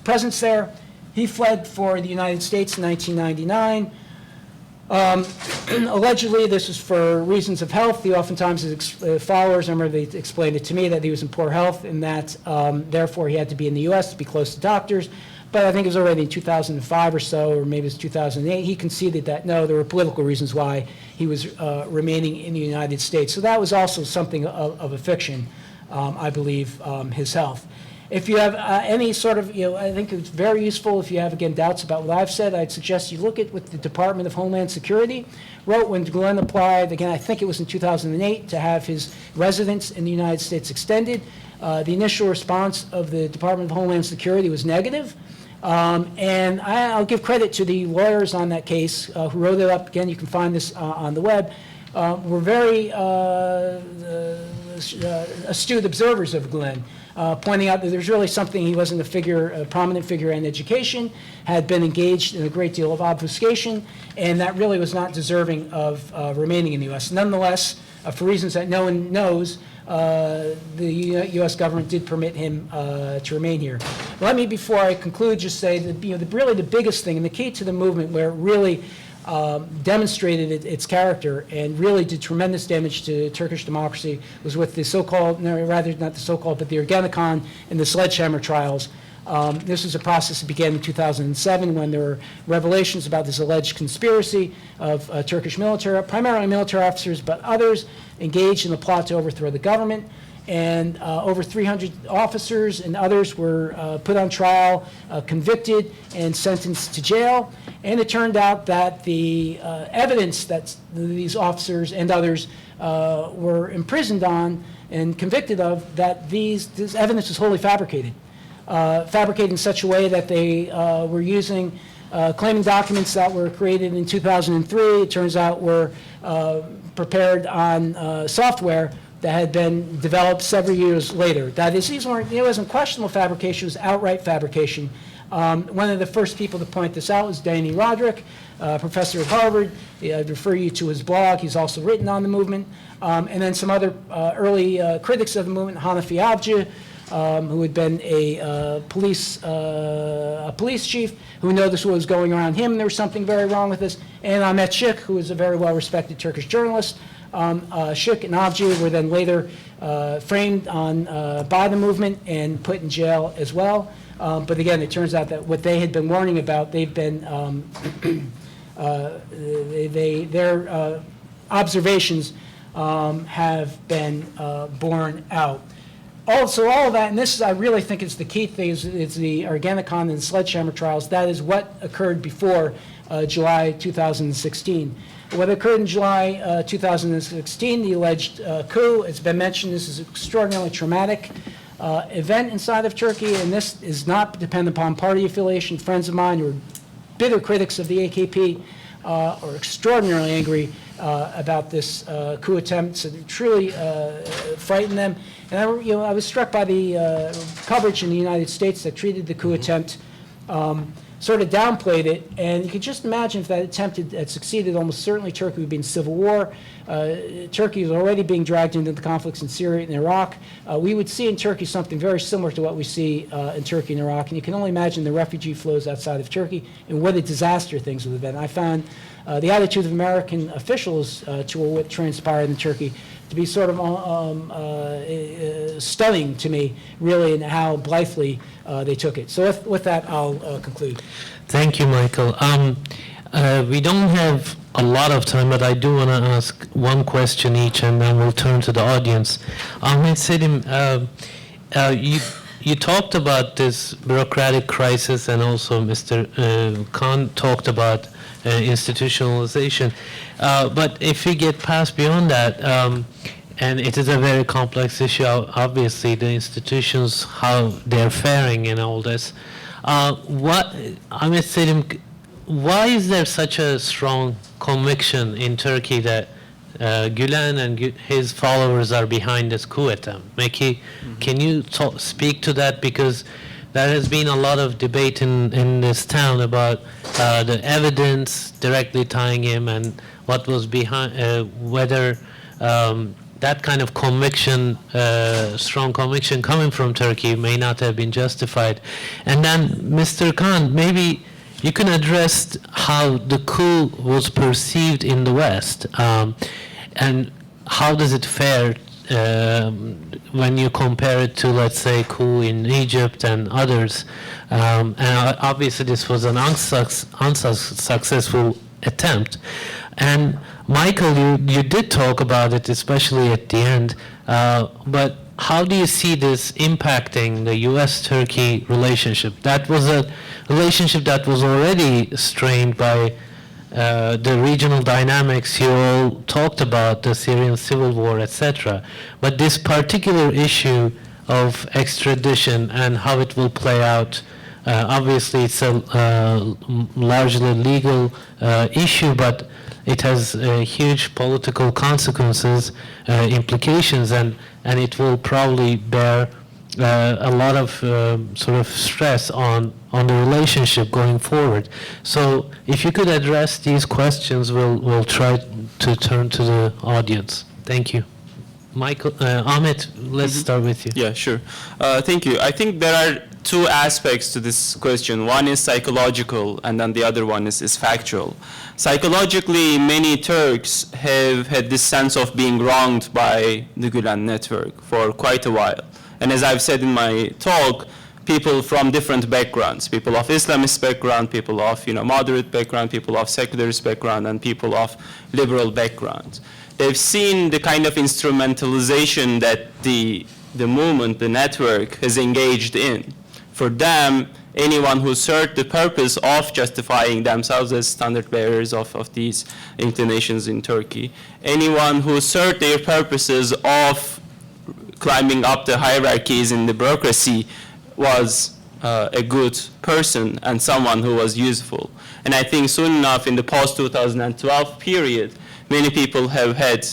presence there. He fled for the United States in 1999. Allegedly, this was for reasons of health. He oftentimes, his followers, I remember they explained it to me, that he was in poor health and that therefore he had to be in the U.S. to be close to doctors. But I think it was already in 2005 or so, or maybe it was 2008, he conceded that no, there were political reasons why he was remaining in the United States. So that was also something of a fiction, I believe, his health. If you have any sort of, I think it's very useful if you have, again, doubts about what I've said, I'd suggest you look at what the Department of Homeland Security wrote when Gulen applied, again, I think it was in 2008, to have his residence in the United States extended. The initial response of the Department of Homeland Security was negative. And I'll give credit to the lawyers on that case who wrote it up. Again, you can find this on the web. Were very astute observers of Gulen, pointing out that there's really something, he wasn't a prominent figure in education, had been engaged in a great deal of obfuscation, and that really was not deserving of remaining in the U.S. Nonetheless, for reasons that no one knows, the U.S. government did permit him to remain here. Let me, before I conclude, just say that really the biggest thing and the key to the movement where it really demonstrated its character and really did tremendous damage to Turkish democracy was with the so-called, no, rather not the so-called, but the Ergenekon and the sledgehammer trials. This was a process that began in 2007 when there were revelations about this alleged conspiracy of Turkish military, primarily military officers, but others engaged in the plot to overthrow the government. And over 300 officers and others were put on trial, convicted, and sentenced to jail. And it turned out that the evidence that these officers and others were imprisoned on and convicted of, that this evidence was wholly fabricated. Fabricated in such a way that they were using, claiming documents that were created in 2003, it turns out were prepared on software that had been developed several years later. That is, it wasn't questionable fabrication, it was outright fabrication. One of the first people to point this out was Danny Roderick, professor at Harvard. I'd refer you to his blog. He's also written on the movement. And then some other early critics of the movement, Hanafi Avcı, who had been a police chief, who noticed what was going around him. There was something very wrong with this. And Ahmet Şık, who is a very well-respected Turkish journalist. Şık and Avcı were then later framed by the movement and put in jail as well. But again, it turns out that what they had been warning about, they've been, their observations have been borne out. Also, all of that, and this is, I really think is the key thing, is the Ergenekon and sledgehammer trials. That is what occurred before July 2016. What occurred in July 2016, the alleged coup, it's been mentioned, this is an extraordinarily traumatic event inside of Turkey, and this is not dependent upon party affiliation. Friends of mine who are bitter critics of the AKP or extraordinarily angry about this coup attempt. It truly frightened them. And I was struck by the coverage in the United States that treated the coup attempt, sort of downplayed it, and you could just imagine if that attempt had succeeded, almost certainly Turkey would be in civil war. Turkey is already being dragged into the conflicts in Syria and Iraq. We would see in Turkey something very similar to what we see in Turkey and Iraq, and you can only imagine the refugee flows outside of Turkey and what a disaster things would have been. I found the attitude of American officials to what transpired in Turkey to be sort of stunning to me, really, in how blithely they took it. So with that, I'll conclude.
Thank you, Michael. We don't have a lot of time, but I do want to ask one question each, and then we'll turn to the audience. Ahmet Selim, you talked about this bureaucratic crisis, and also Mr. Khan talked about institutionalization. But if we get past beyond that, and it is a very complex issue, obviously, the institutions, how they're faring in all this. Ahmet Selim, why is there such a strong conviction in Turkey that Gülen and his followers are behind this coup attempt? Meki, can you speak to that? Because there has been a lot of debate in this town about the evidence directly tying him and what was behind, whether that kind of conviction, strong conviction coming from Turkey may not have been justified. And then, Mr. Khan, maybe you can address how the coup was perceived in the West, and how does it fare when you compare it to, let's say, coup in Egypt and others. And obviously this was an unsuccessful attempt. And Michael, you did talk about it, especially at the end, but how do you see this impacting the U.S.-Turkey relationship? That was a relationship that was already strained by the regional dynamics you all talked about, the Syrian civil war, etc. But this particular issue of extradition and how it will play out, obviously it's a largely legal issue, but it has huge political consequences, implications, and it will probably bear a lot of sort of stress on the relationship going forward. So if you could address these questions, we'll try to turn to the audience. Thank you. Michael, Ahmet, let's start with you.
Yeah, sure. Thank you. I think there are two aspects to this question. One is psychological, and then the other one is factual. Psychologically, many Turks have had this sense of being wronged by the Gülen network for quite a while. And as I've said in my talk, people from different backgrounds, people of Islamist background, people of moderate background, people of secularist background, and people of liberal background. They've seen the kind of instrumentalization that the movement, the network, has engaged in. For them, anyone who served the purpose of justifying themselves as standard bearers of these inclinations in Turkey, anyone who served their purposes of climbing up the hierarchies in the bureaucracy was a good person and someone who was useful. And I think soon enough in the post-2012 period, many people have had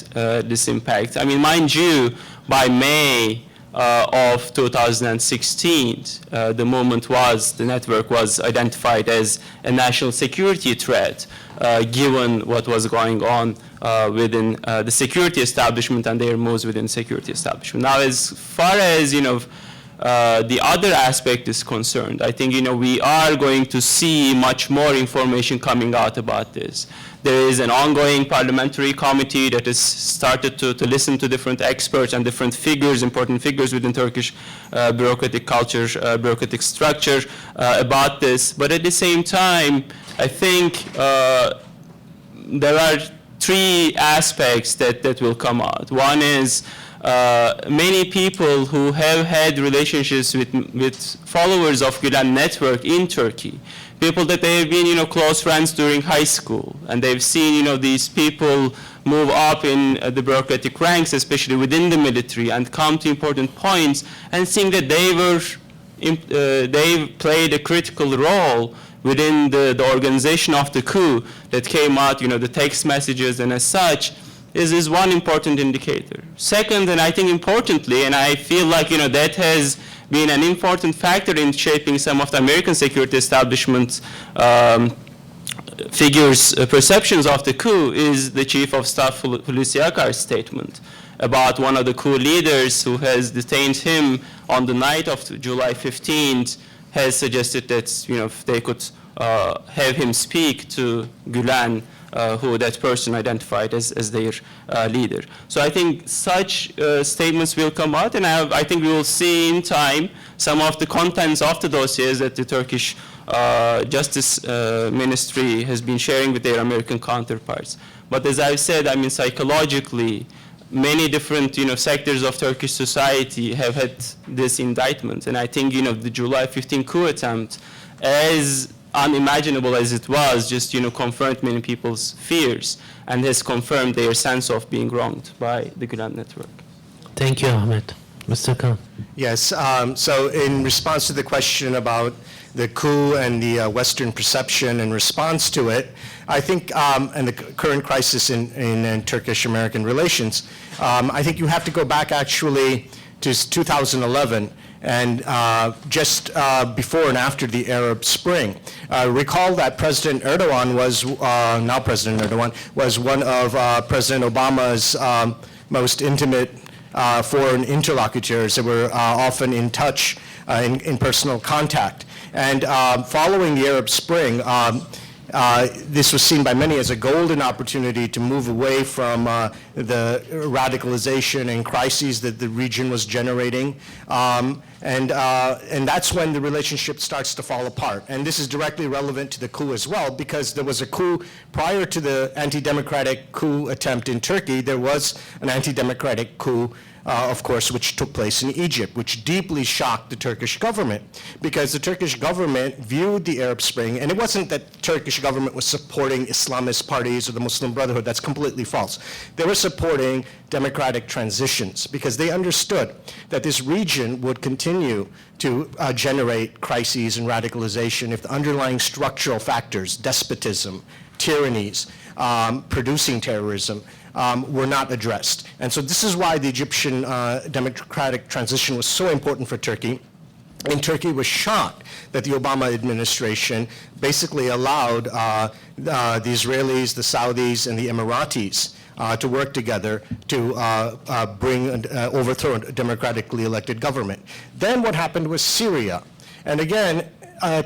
this impact. I mean, mind you, by May of 2016, the network was identified as a national security threat, given what was going on within the security establishment and their moves within security establishment. Now, as far as the other aspect is concerned, I think we are going to see much more information coming out about this. There is an ongoing parliamentary committee that has started to listen to different experts and different figures, important figures within Turkish bureaucratic culture, bureaucratic structure about this. But at the same time, I think there are three aspects that will come out. One is many people who have had relationships with followers of Gülen network in Turkey, people that they have been, close friends during high school, and they've seen, these people move up in the bureaucratic ranks, especially within the military, and come to important points, and seeing that they played a critical role within the organization of the coup that came out, the text messages and as such, is one important indicator. Second, and I think importantly, and I feel like, that has been an important factor in shaping some of the American security establishment figures' perceptions of the coup, is the Chief of Staff Hulusi Akar's statement about one of the coup leaders who has detained him on the night of July 15th, has suggested that, if they could have him speak to Gulen, who that person identified as their leader. So I think such statements will come out, and I think we will see in time some of the contents of the dossiers that the Turkish Justice Ministry has been sharing with their American counterparts. But as I've said, psychologically, many different sectors of Turkish society have had this indictment, and I think the July 15 coup attempt, as unimaginable as it was, just confirmed many people's fears and has confirmed their sense of being wronged by the Gulen network.
Thank you, Ahmet. Mr. Khan.
Yes, so in response to the question about the coup and the Western perception and response to it, I think, and the current crisis in Turkish-American relations, I think you have to go back actually to 2011 and just before and after the Arab Spring. Recall that President Erdogan was, now President Erdogan, was one of President Obama's most intimate foreign interlocutors that were often in touch, in personal contact. And following the Arab Spring, this was seen by many as a golden opportunity to move away from the radicalization and crises that the region was generating. And that's when the relationship starts to fall apart. And this is directly relevant to the coup as well, because there was a coup prior to the anti-democratic coup attempt in Turkey. There was an anti-democratic coup, of course, which took place in Egypt, which deeply shocked the Turkish government, because the Turkish government viewed the Arab Spring, and it wasn't that the Turkish government was supporting Islamist parties or the Muslim Brotherhood. That's completely false. They were supporting democratic transitions because they understood that this region would continue to generate crises and radicalization if the underlying structural factors, despotism, tyrannies, producing terrorism, were not addressed. And so this is why the Egyptian democratic transition was so important for Turkey. And Turkey was shocked that the Obama administration basically allowed the Israelis, the Saudis, and the Emiratis to work together to overthrow a democratically elected government. Then what happened was Syria. And again,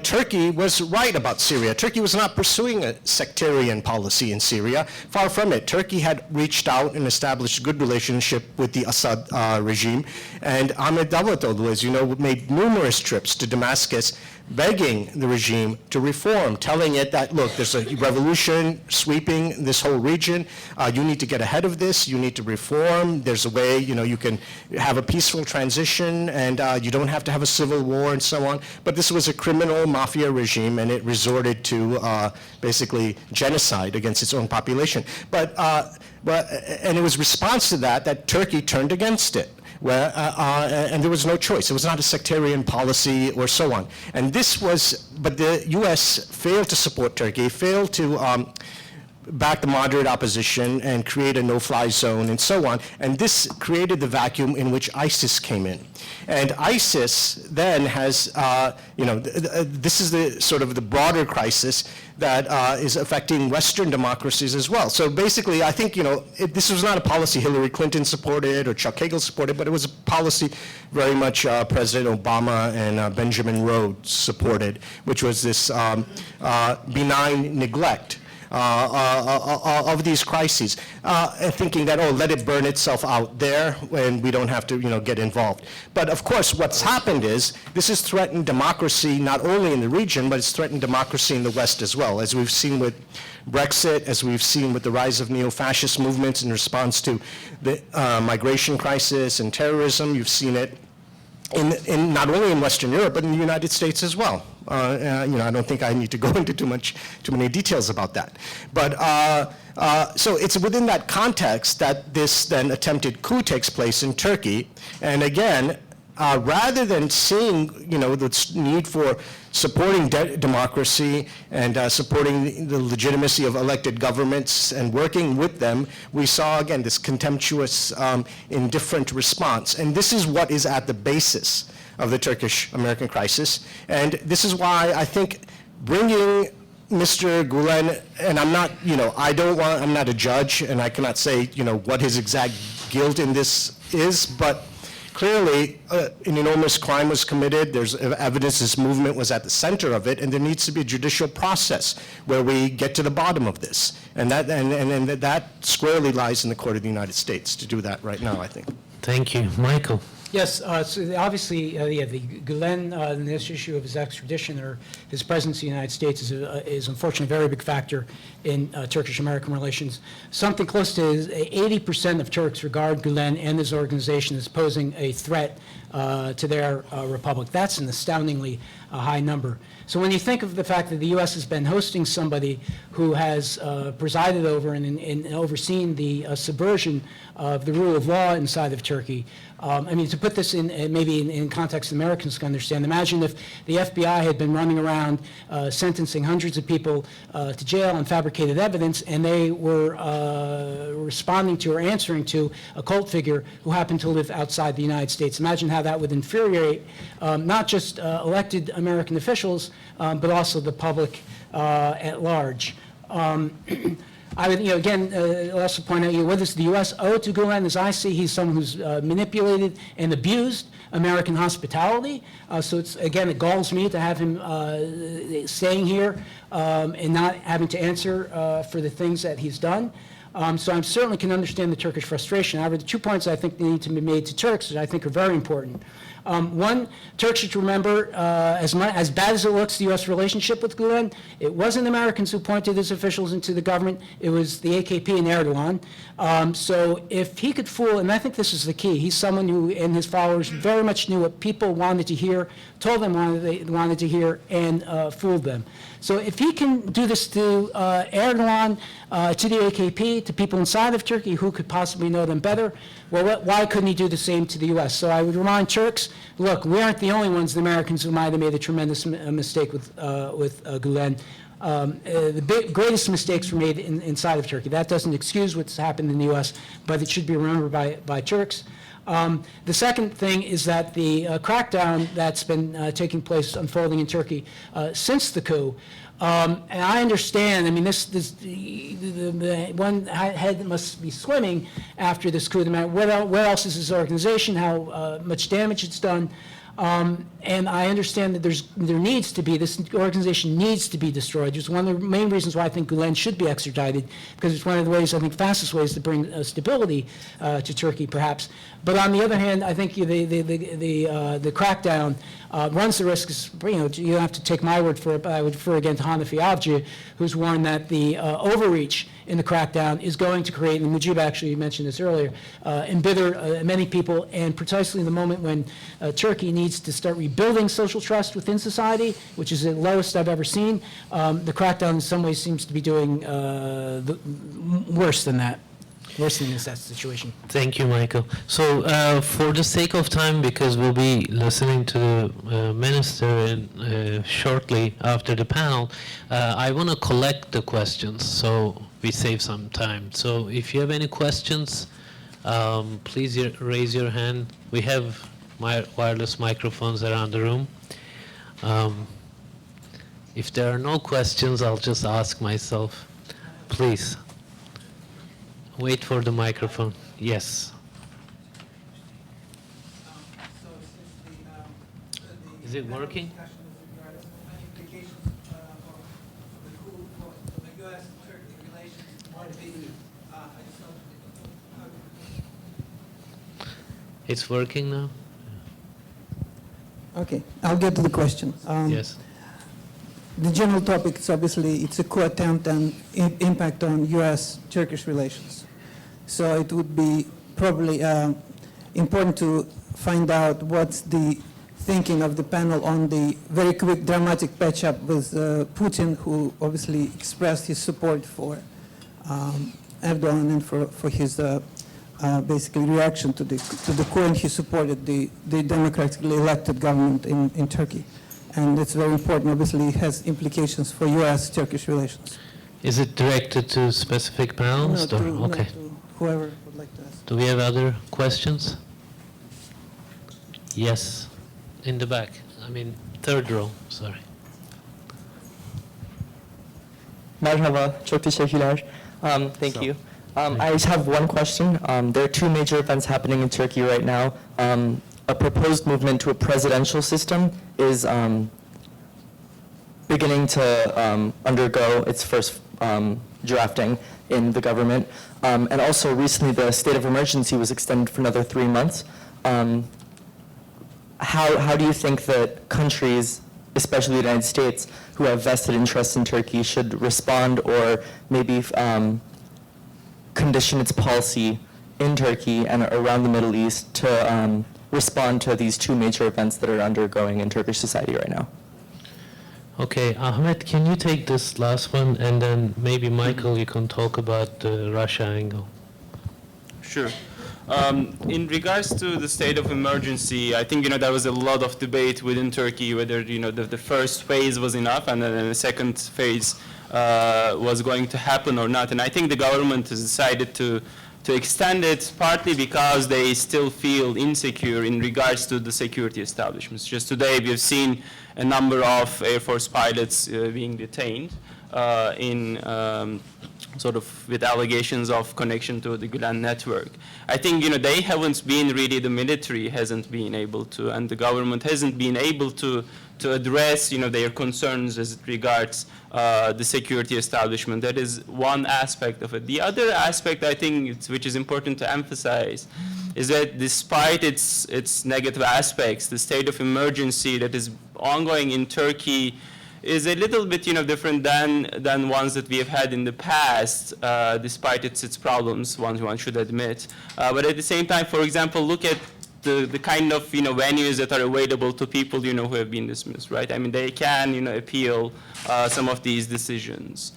Turkey was right about Syria. Turkey was not pursuing a sectarian policy in Syria. Far from it. Turkey had reached out and established a good relationship with the Assad regime. And Ahmet Davutoglu, as you know, made numerous trips to Damascus begging the regime to reform, telling it that, look, there's a revolution sweeping this whole region. You need to get ahead of this. You need to reform. There's a way, you can have a peaceful transition, and you don't have to have a civil war and so on. But this was a criminal mafia regime, and it resorted to basically genocide against its own population. And it was response to that Turkey turned against it. And there was no choice. It was not a sectarian policy or so on. And but the U.S. failed to support Turkey, failed to back the moderate opposition and create a no-fly zone and so on. And this created the vacuum in which ISIS came in. And ISIS then has, this is the sort of the broader crisis that is affecting Western democracies as well. So basically, I think, this was not a policy Hillary Clinton supported or Chuck Hagel supported, but it was a policy very much President Obama and Benjamin Rhodes supported, which was this benign neglect of these crises, thinking that, let it burn itself out there and we don't have to, get involved. But of course, what's happened is this has threatened democracy not only in the region, but it's threatened democracy in the West as well, as we've seen with Brexit, as we've seen with the rise of neo-fascist movements in response to the migration crisis and terrorism. You've seen it in not only in Western Europe, but in the United States as well. I don't think I need to go into too many details about that. But so it's within that context that this then attempted coup takes place in Turkey. And again, rather than seeing, the need for supporting democracy and supporting the legitimacy of elected governments and working with them, we saw, again, this contemptuous, indifferent response. And this is what is at the basis of the Turkish-American crisis. And this is why I think bringing Mr. Gulen, and I'm not, I'm not a judge, and I cannot say, what his exact guilt in this is, but clearly, an enormous crime was committed. There's evidence this movement was at the center of it, and there needs to be a judicial process where we get to the bottom of this. And that squarely lies in the court of the United States to do that right now, I think.
Thank you. Michael.
Yes, so obviously, the Gulen, this issue of his extradition or his presence in the United States is unfortunately a very big factor in Turkish-American relations. Something close to 80% of Turks regard Gulen and his organization as posing a threat to their republic. That's an astoundingly high number. So when you think of the fact that the U.S. has been hosting somebody who has presided over and overseen the subversion of the rule of law inside of Turkey, I mean, to put this in maybe in context Americans can understand, imagine if the FBI had been running around sentencing hundreds of people to jail on fabricated evidence, and they were responding to or answering to a cult figure who happened to live outside the United States. Imagine how that would infuriate not just elected American officials, but also the public at large. I would, again, also point out, what does the U.S. owe to Gulen? As I see, he's someone who's manipulated and abused American hospitality. So it's, again, it galls me to have him staying here and not having to answer for the things that he's done. So I certainly can understand the Turkish frustration. However, the 2 points I think need to be made to Turks that I think are very important. One, Turks should remember, as bad as it looks, the U.S. relationship with Gulen, it wasn't Americans who appointed his officials into the government, it was the AKP and Erdogan. So if he could fool, and I think this is the key, he's someone who and his followers very much knew what people wanted to hear, told them what they wanted to hear, and fooled them. So if he can do this to Erdogan, to the AKP, to people inside of Turkey who could possibly know them better, well, why couldn't he do the same to the U.S.? So I would remind Turks, look, we aren't the only ones, the Americans, who might have made a tremendous mistake with Gulen. The greatest mistakes were made inside of Turkey. That doesn't excuse what's happened in the U.S., but it should be remembered by Turks. The second thing is that the crackdown that's been taking place, unfolding in Turkey since the coup, and I understand, I mean, the one head must be swimming after this coup. Where else is his organization? How much damage it's done? And I understand that there needs to be, this organization needs to be destroyed. It's one of the main reasons why I think Gulen should be extradited, because it's one of the ways, I think, fastest ways to bring stability to Turkey, perhaps. But on the other hand, I think the crackdown runs the risk, you don't have to take my word for it, but I would refer again to Hanafi Avcı, who's warned that the overreach in the crackdown is going to create, and Mujeeb actually mentioned this earlier, embitter many people, and precisely in the moment when Turkey needs to start rebuilding social trust within society, which is the lowest I've ever seen, the crackdown in some ways seems to be doing worse than that. Worse than that situation.
Thank you, Michael. So for the sake of time, because we'll be listening to the minister shortly after the panel, I want to collect the questions so we save some time. So if you have any questions, please raise your hand. We have wireless microphones around the room. If there are no questions, I'll just ask myself. Please. Wait for the microphone. Yes. Is it working? It's working now?
Okay, I'll get to the question.
Yes.
The general topic is obviously it's a coup attempt and impact on U.S.-Turkish relations. So it would be probably important to find out what's the thinking of the panel on the very quick dramatic patch-up with Putin, who obviously expressed his support for Erdogan and for his basically reaction to the coup, and he supported the democratically elected government in Turkey. And it's very important. Obviously, it has implications for U.S.-Turkish relations.
Is it directed to specific panelists? Okay.
To whoever would like to ask.
Do we have other questions? Yes, in the back. I mean, third row, sorry.
Merhaba, çok teşekkürler. Thank you. I just have one question. There are two major events happening in Turkey right now. A proposed movement to a presidential system is beginning to undergo its first drafting in the government. And also recently the state of emergency was extended for another 3 months. How do you think that countries, especially the United States, who have vested interests in Turkey should respond or maybe condition its policy in Turkey and around the Middle East to respond to these two major events that are undergoing in Turkish society right now?
Okay, Ahmet, can you take this last one, and then maybe Michael, you can talk about the Russia angle.
Sure. In regards to the state of emergency, I think, there was a lot of debate within Turkey whether, the first phase was enough and then the second phase was going to happen or not. And I think the government has decided to extend it partly because they still feel insecure in regards to the security establishments. Just today, we have seen a number of Air Force pilots being detained sort of with allegations of connection to the Gulen network. I think, they haven't been really, the military hasn't been able to, and the government hasn't been able to address, their concerns as it regards the security establishment. That is one aspect of it. The other aspect, I think, which is important to emphasize, is that despite its negative aspects, the state of emergency that is ongoing in Turkey is a little bit, different than ones that we have had in the past, despite its problems, one should admit. But at the same time, for example, look at the kind of, venues that are available to people, who have been dismissed, right? I mean, they can, appeal some of these decisions.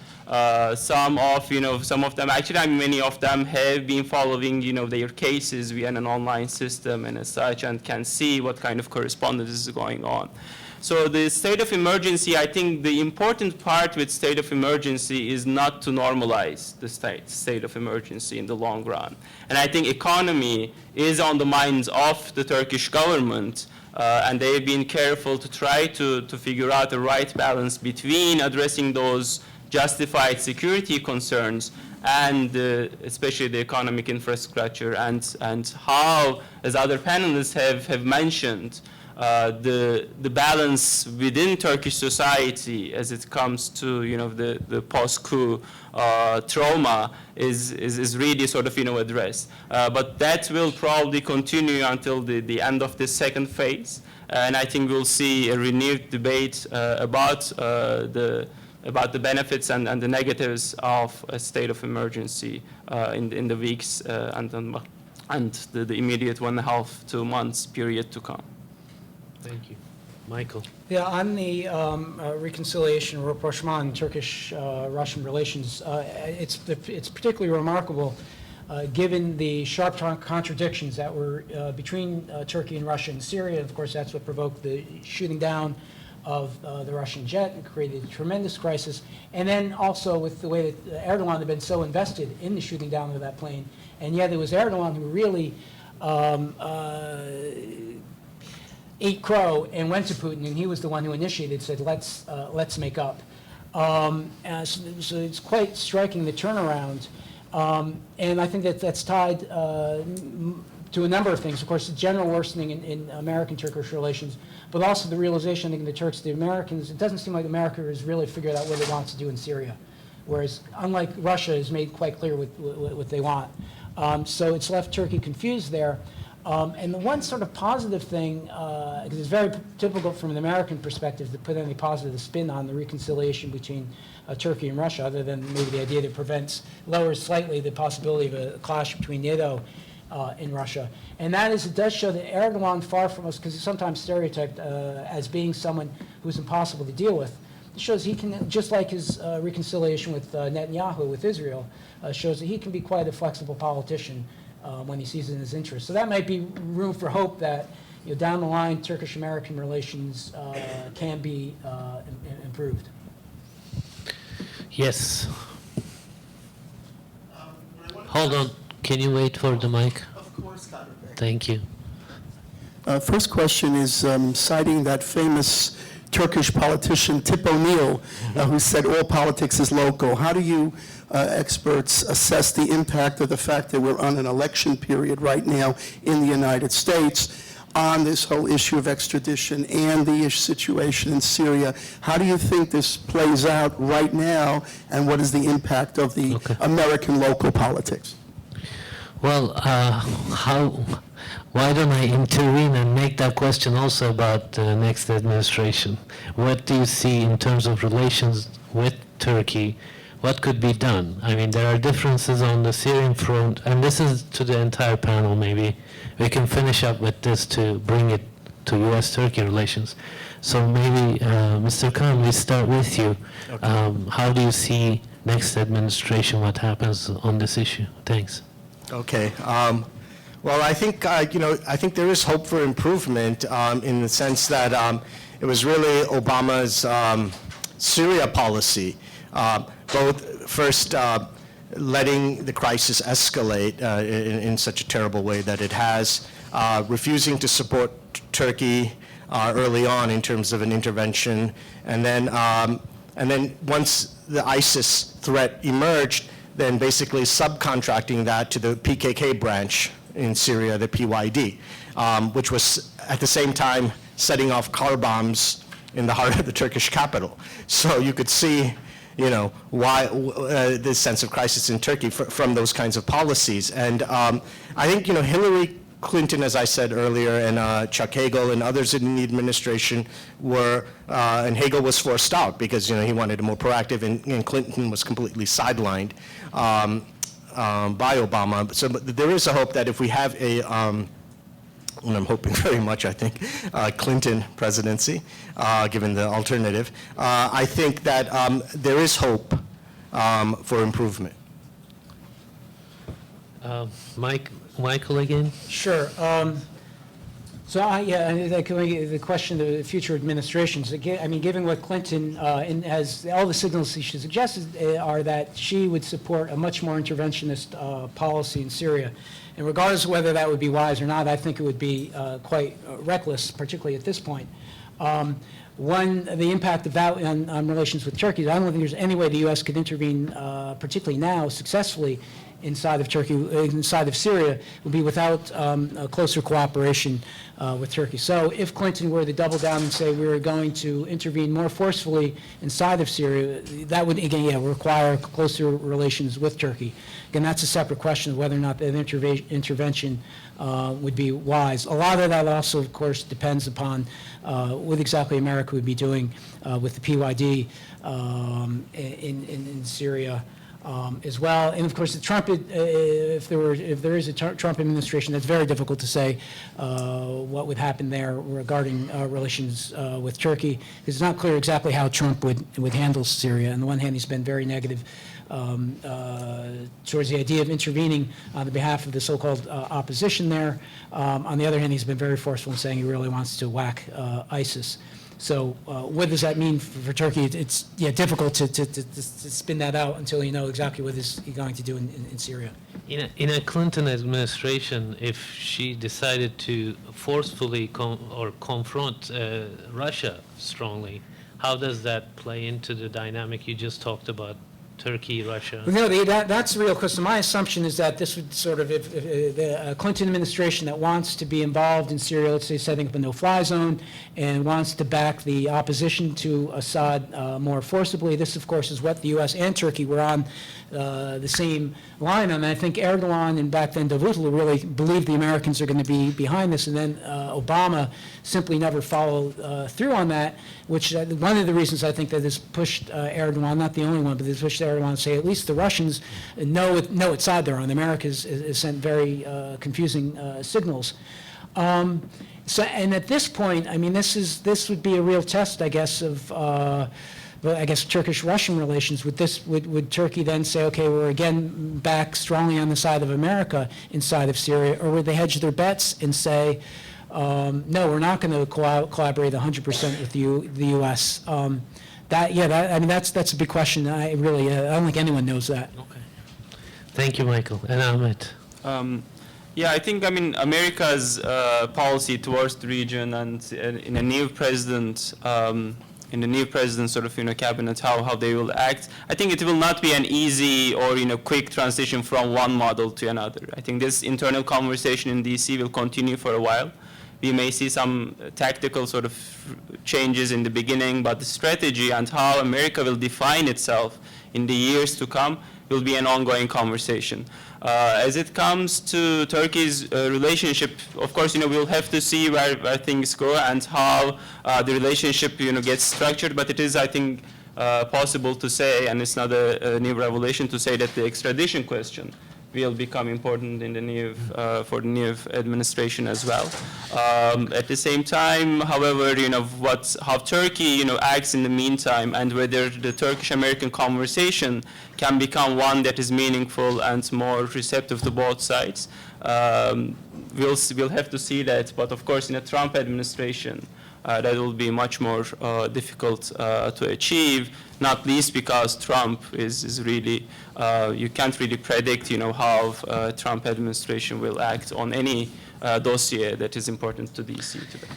Some of them, actually, many of them have been following, their cases via an online system and as such, and can see what kind of correspondence is going on. So the state of emergency, I think the important part with state of emergency is not to normalize the state of emergency in the long run. And I think economy is on the minds of the Turkish government, and they've been careful to try to figure out the right balance between addressing those justified security concerns and especially the economic infrastructure and how, as other panelists have mentioned, the balance within Turkish society as it comes to the post-coup trauma is really sort of addressed. But that will probably continue until the end of the second phase, and I think we'll see a renewed debate about the benefits and the negatives of a state of emergency in the weeks and the immediate 1.5 to 2 months period to come.
Thank you. Michael.
Yeah, on the reconciliation, rapprochement in Turkish-Russian relations, it's particularly remarkable given the sharp contradictions that were between Turkey and Russia and Syria. Of course, that's what provoked the shooting down of the Russian jet and created a tremendous crisis. And then also with the way that Erdogan had been so invested in the shooting down of that plane, and yet it was Erdogan who really ate crow and went to Putin, and he was the one who initiated, said, let's make up. So it's quite striking, the turnaround. And I think that's tied to a number of things. Of course, the general worsening in American-Turkish relations, but also the realization, I think, the Turks, the Americans, it doesn't seem like America has really figured out what it wants to do in Syria, whereas, unlike Russia, has made quite clear what they want. So it's left Turkey confused there. And the one sort of positive thing, because it's very difficult from an American perspective to put any positive spin on the reconciliation between Turkey and Russia, other than maybe the idea that lowers slightly the possibility of a clash between NATO and Russia. And that is, it does show that Erdogan, far from us, because he's sometimes stereotyped as being someone who's impossible to deal with, it shows he can, just like his reconciliation with Netanyahu, with Israel, shows that he can be quite a flexible politician when he sees it in his interest. So that might be room for hope that down the line, Turkish-American relations can be improved.
Yes. Hold on. Can you wait for the mic?
Of course, Kadir.
Thank you.
First question is citing that famous Turkish politician Tip O'Neill, who said all politics is local. How do you experts assess the impact of the fact that we're on an election period right now in the United States on this whole issue of extradition and the situation in Syria? How do you think this plays out right now, and what is the impact of the American local politics?
Well, why don't I intervene and make that question also about the next administration? What do you see in terms of relations with Turkey? What could be done? I mean, there are differences on the Syrian front, and this is to the entire panel maybe. We can finish up with this to bring it to U.S.-Turkey relations. So maybe, Mr. Khan, we start with you. How do you see next administration, what happens on this issue? Thanks.
Okay. Well, I think, I think there is hope for improvement in the sense that it was really Obama's Syria policy, both first letting the crisis escalate in such a terrible way that it has, refusing to support Turkey early on in terms of an intervention, and then once the ISIS threat emerged, then basically subcontracting that to the PKK branch in Syria, the PYD, which was at the same time setting off car bombs in the heart of the Turkish capital. So you could see, why this sense of crisis in Turkey from those kinds of policies. And I think, Hillary Clinton, as I said earlier, and Chuck Hagel and others in the administration were, and Hagel was forced out because, he wanted a more proactive, and Clinton was completely sidelined by Obama. So there is a hope that if we have a, and I'm hoping very much, I think, Clinton presidency, given the alternative, I think that there is hope for improvement.
Michael again?
Sure. So the question of the future administrations, again, I mean, given what Clinton, as all the signals she suggested are that she would support a much more interventionist policy in Syria. And regardless of whether that would be wise or not, I think it would be quite reckless, particularly at this point. The impact of that on relations with Turkey, I don't think there's any way the U.S. could intervene, particularly now, successfully inside of Turkey, inside of Syria, would be without a closer cooperation with Turkey. So if Clinton were to double down and say we were going to intervene more forcefully inside of Syria, that would, again, require closer relations with Turkey. Again, that's a separate question of whether or not that intervention would be wise. A lot of that also, of course, depends upon what exactly America would be doing with the PYD in Syria. As well, and of course, the Trump, if there is a Trump administration, that's very difficult to say what would happen there regarding relations with Turkey, because it's not clear exactly how Trump would handle Syria. On the one hand, he's been very negative towards the idea of intervening on the behalf of the so-called opposition there. On the other hand, he's been very forceful in saying he really wants to whack ISIS. So what does that mean for Turkey? It's difficult to spin that out until you know exactly what he's going to do in Syria.
In a Clinton administration, if she decided to forcefully confront Russia strongly, how does that play into the dynamic you just talked about? Turkey, Russia.
No, that's the real question. My assumption is that this would sort of, if the Clinton administration that wants to be involved in Syria, let's say setting up a no-fly zone, and wants to back the opposition to Assad more forcibly, this, of course, is what the U.S. and Turkey were on the same line. And I think Erdogan and back then Davutoglu really believed the Americans are going to be behind this, and then Obama simply never followed through on that, which one of the reasons I think that this pushed Erdogan, not the only one, but this pushed Erdogan to say at least the Russians know what side they're on. America has sent very confusing signals. So, and at this point, I mean, this would be a real test, I guess, of I guess, Turkish-Russian relations, would Turkey then say, okay, we're again back strongly on the side of America inside of Syria, or would they hedge their bets and say, no, we're not going to collaborate 100% with the U.S.? That's a big question. I don't think anyone knows that.
Okay. Thank you, Michael. And Ahmet.
Yeah, I think, America's policy towards the region and in a new president, sort of, cabinet, how they will act, I think it will not be an easy or, quick transition from one model to another. I think this internal conversation in DC will continue for a while. We may see some tactical sort of changes in the beginning, but the strategy and how America will define itself in the years to come will be an ongoing conversation. As it comes to Turkey's relationship, of course, we'll have to see where things go and how the relationship, gets structured. But it is, I think, possible to say, and it's not a new revelation to say that the extradition question will become important in the new for the new administration as well. At the same time, however, how Turkey, acts in the meantime, and whether the Turkish-American conversation can become one that is meaningful and more receptive to both sides, we'll have to see that. But of course, in a Trump administration, that will be much more difficult to achieve, not least because Trump is really, you can't really predict, how Trump administration will act on any dossier that is important to DC today.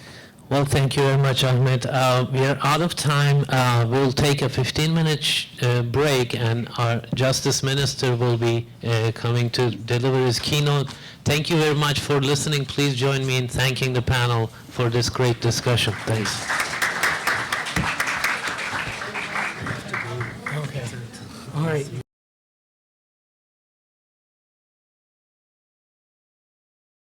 Well, thank you very much, Ahmet. We are out of time. We'll take a 15-minute break, and our Justice Minister will be coming to deliver his keynote. Thank you very much for listening. Please join me in thanking the panel for this great discussion. Thanks.
Okay. All right.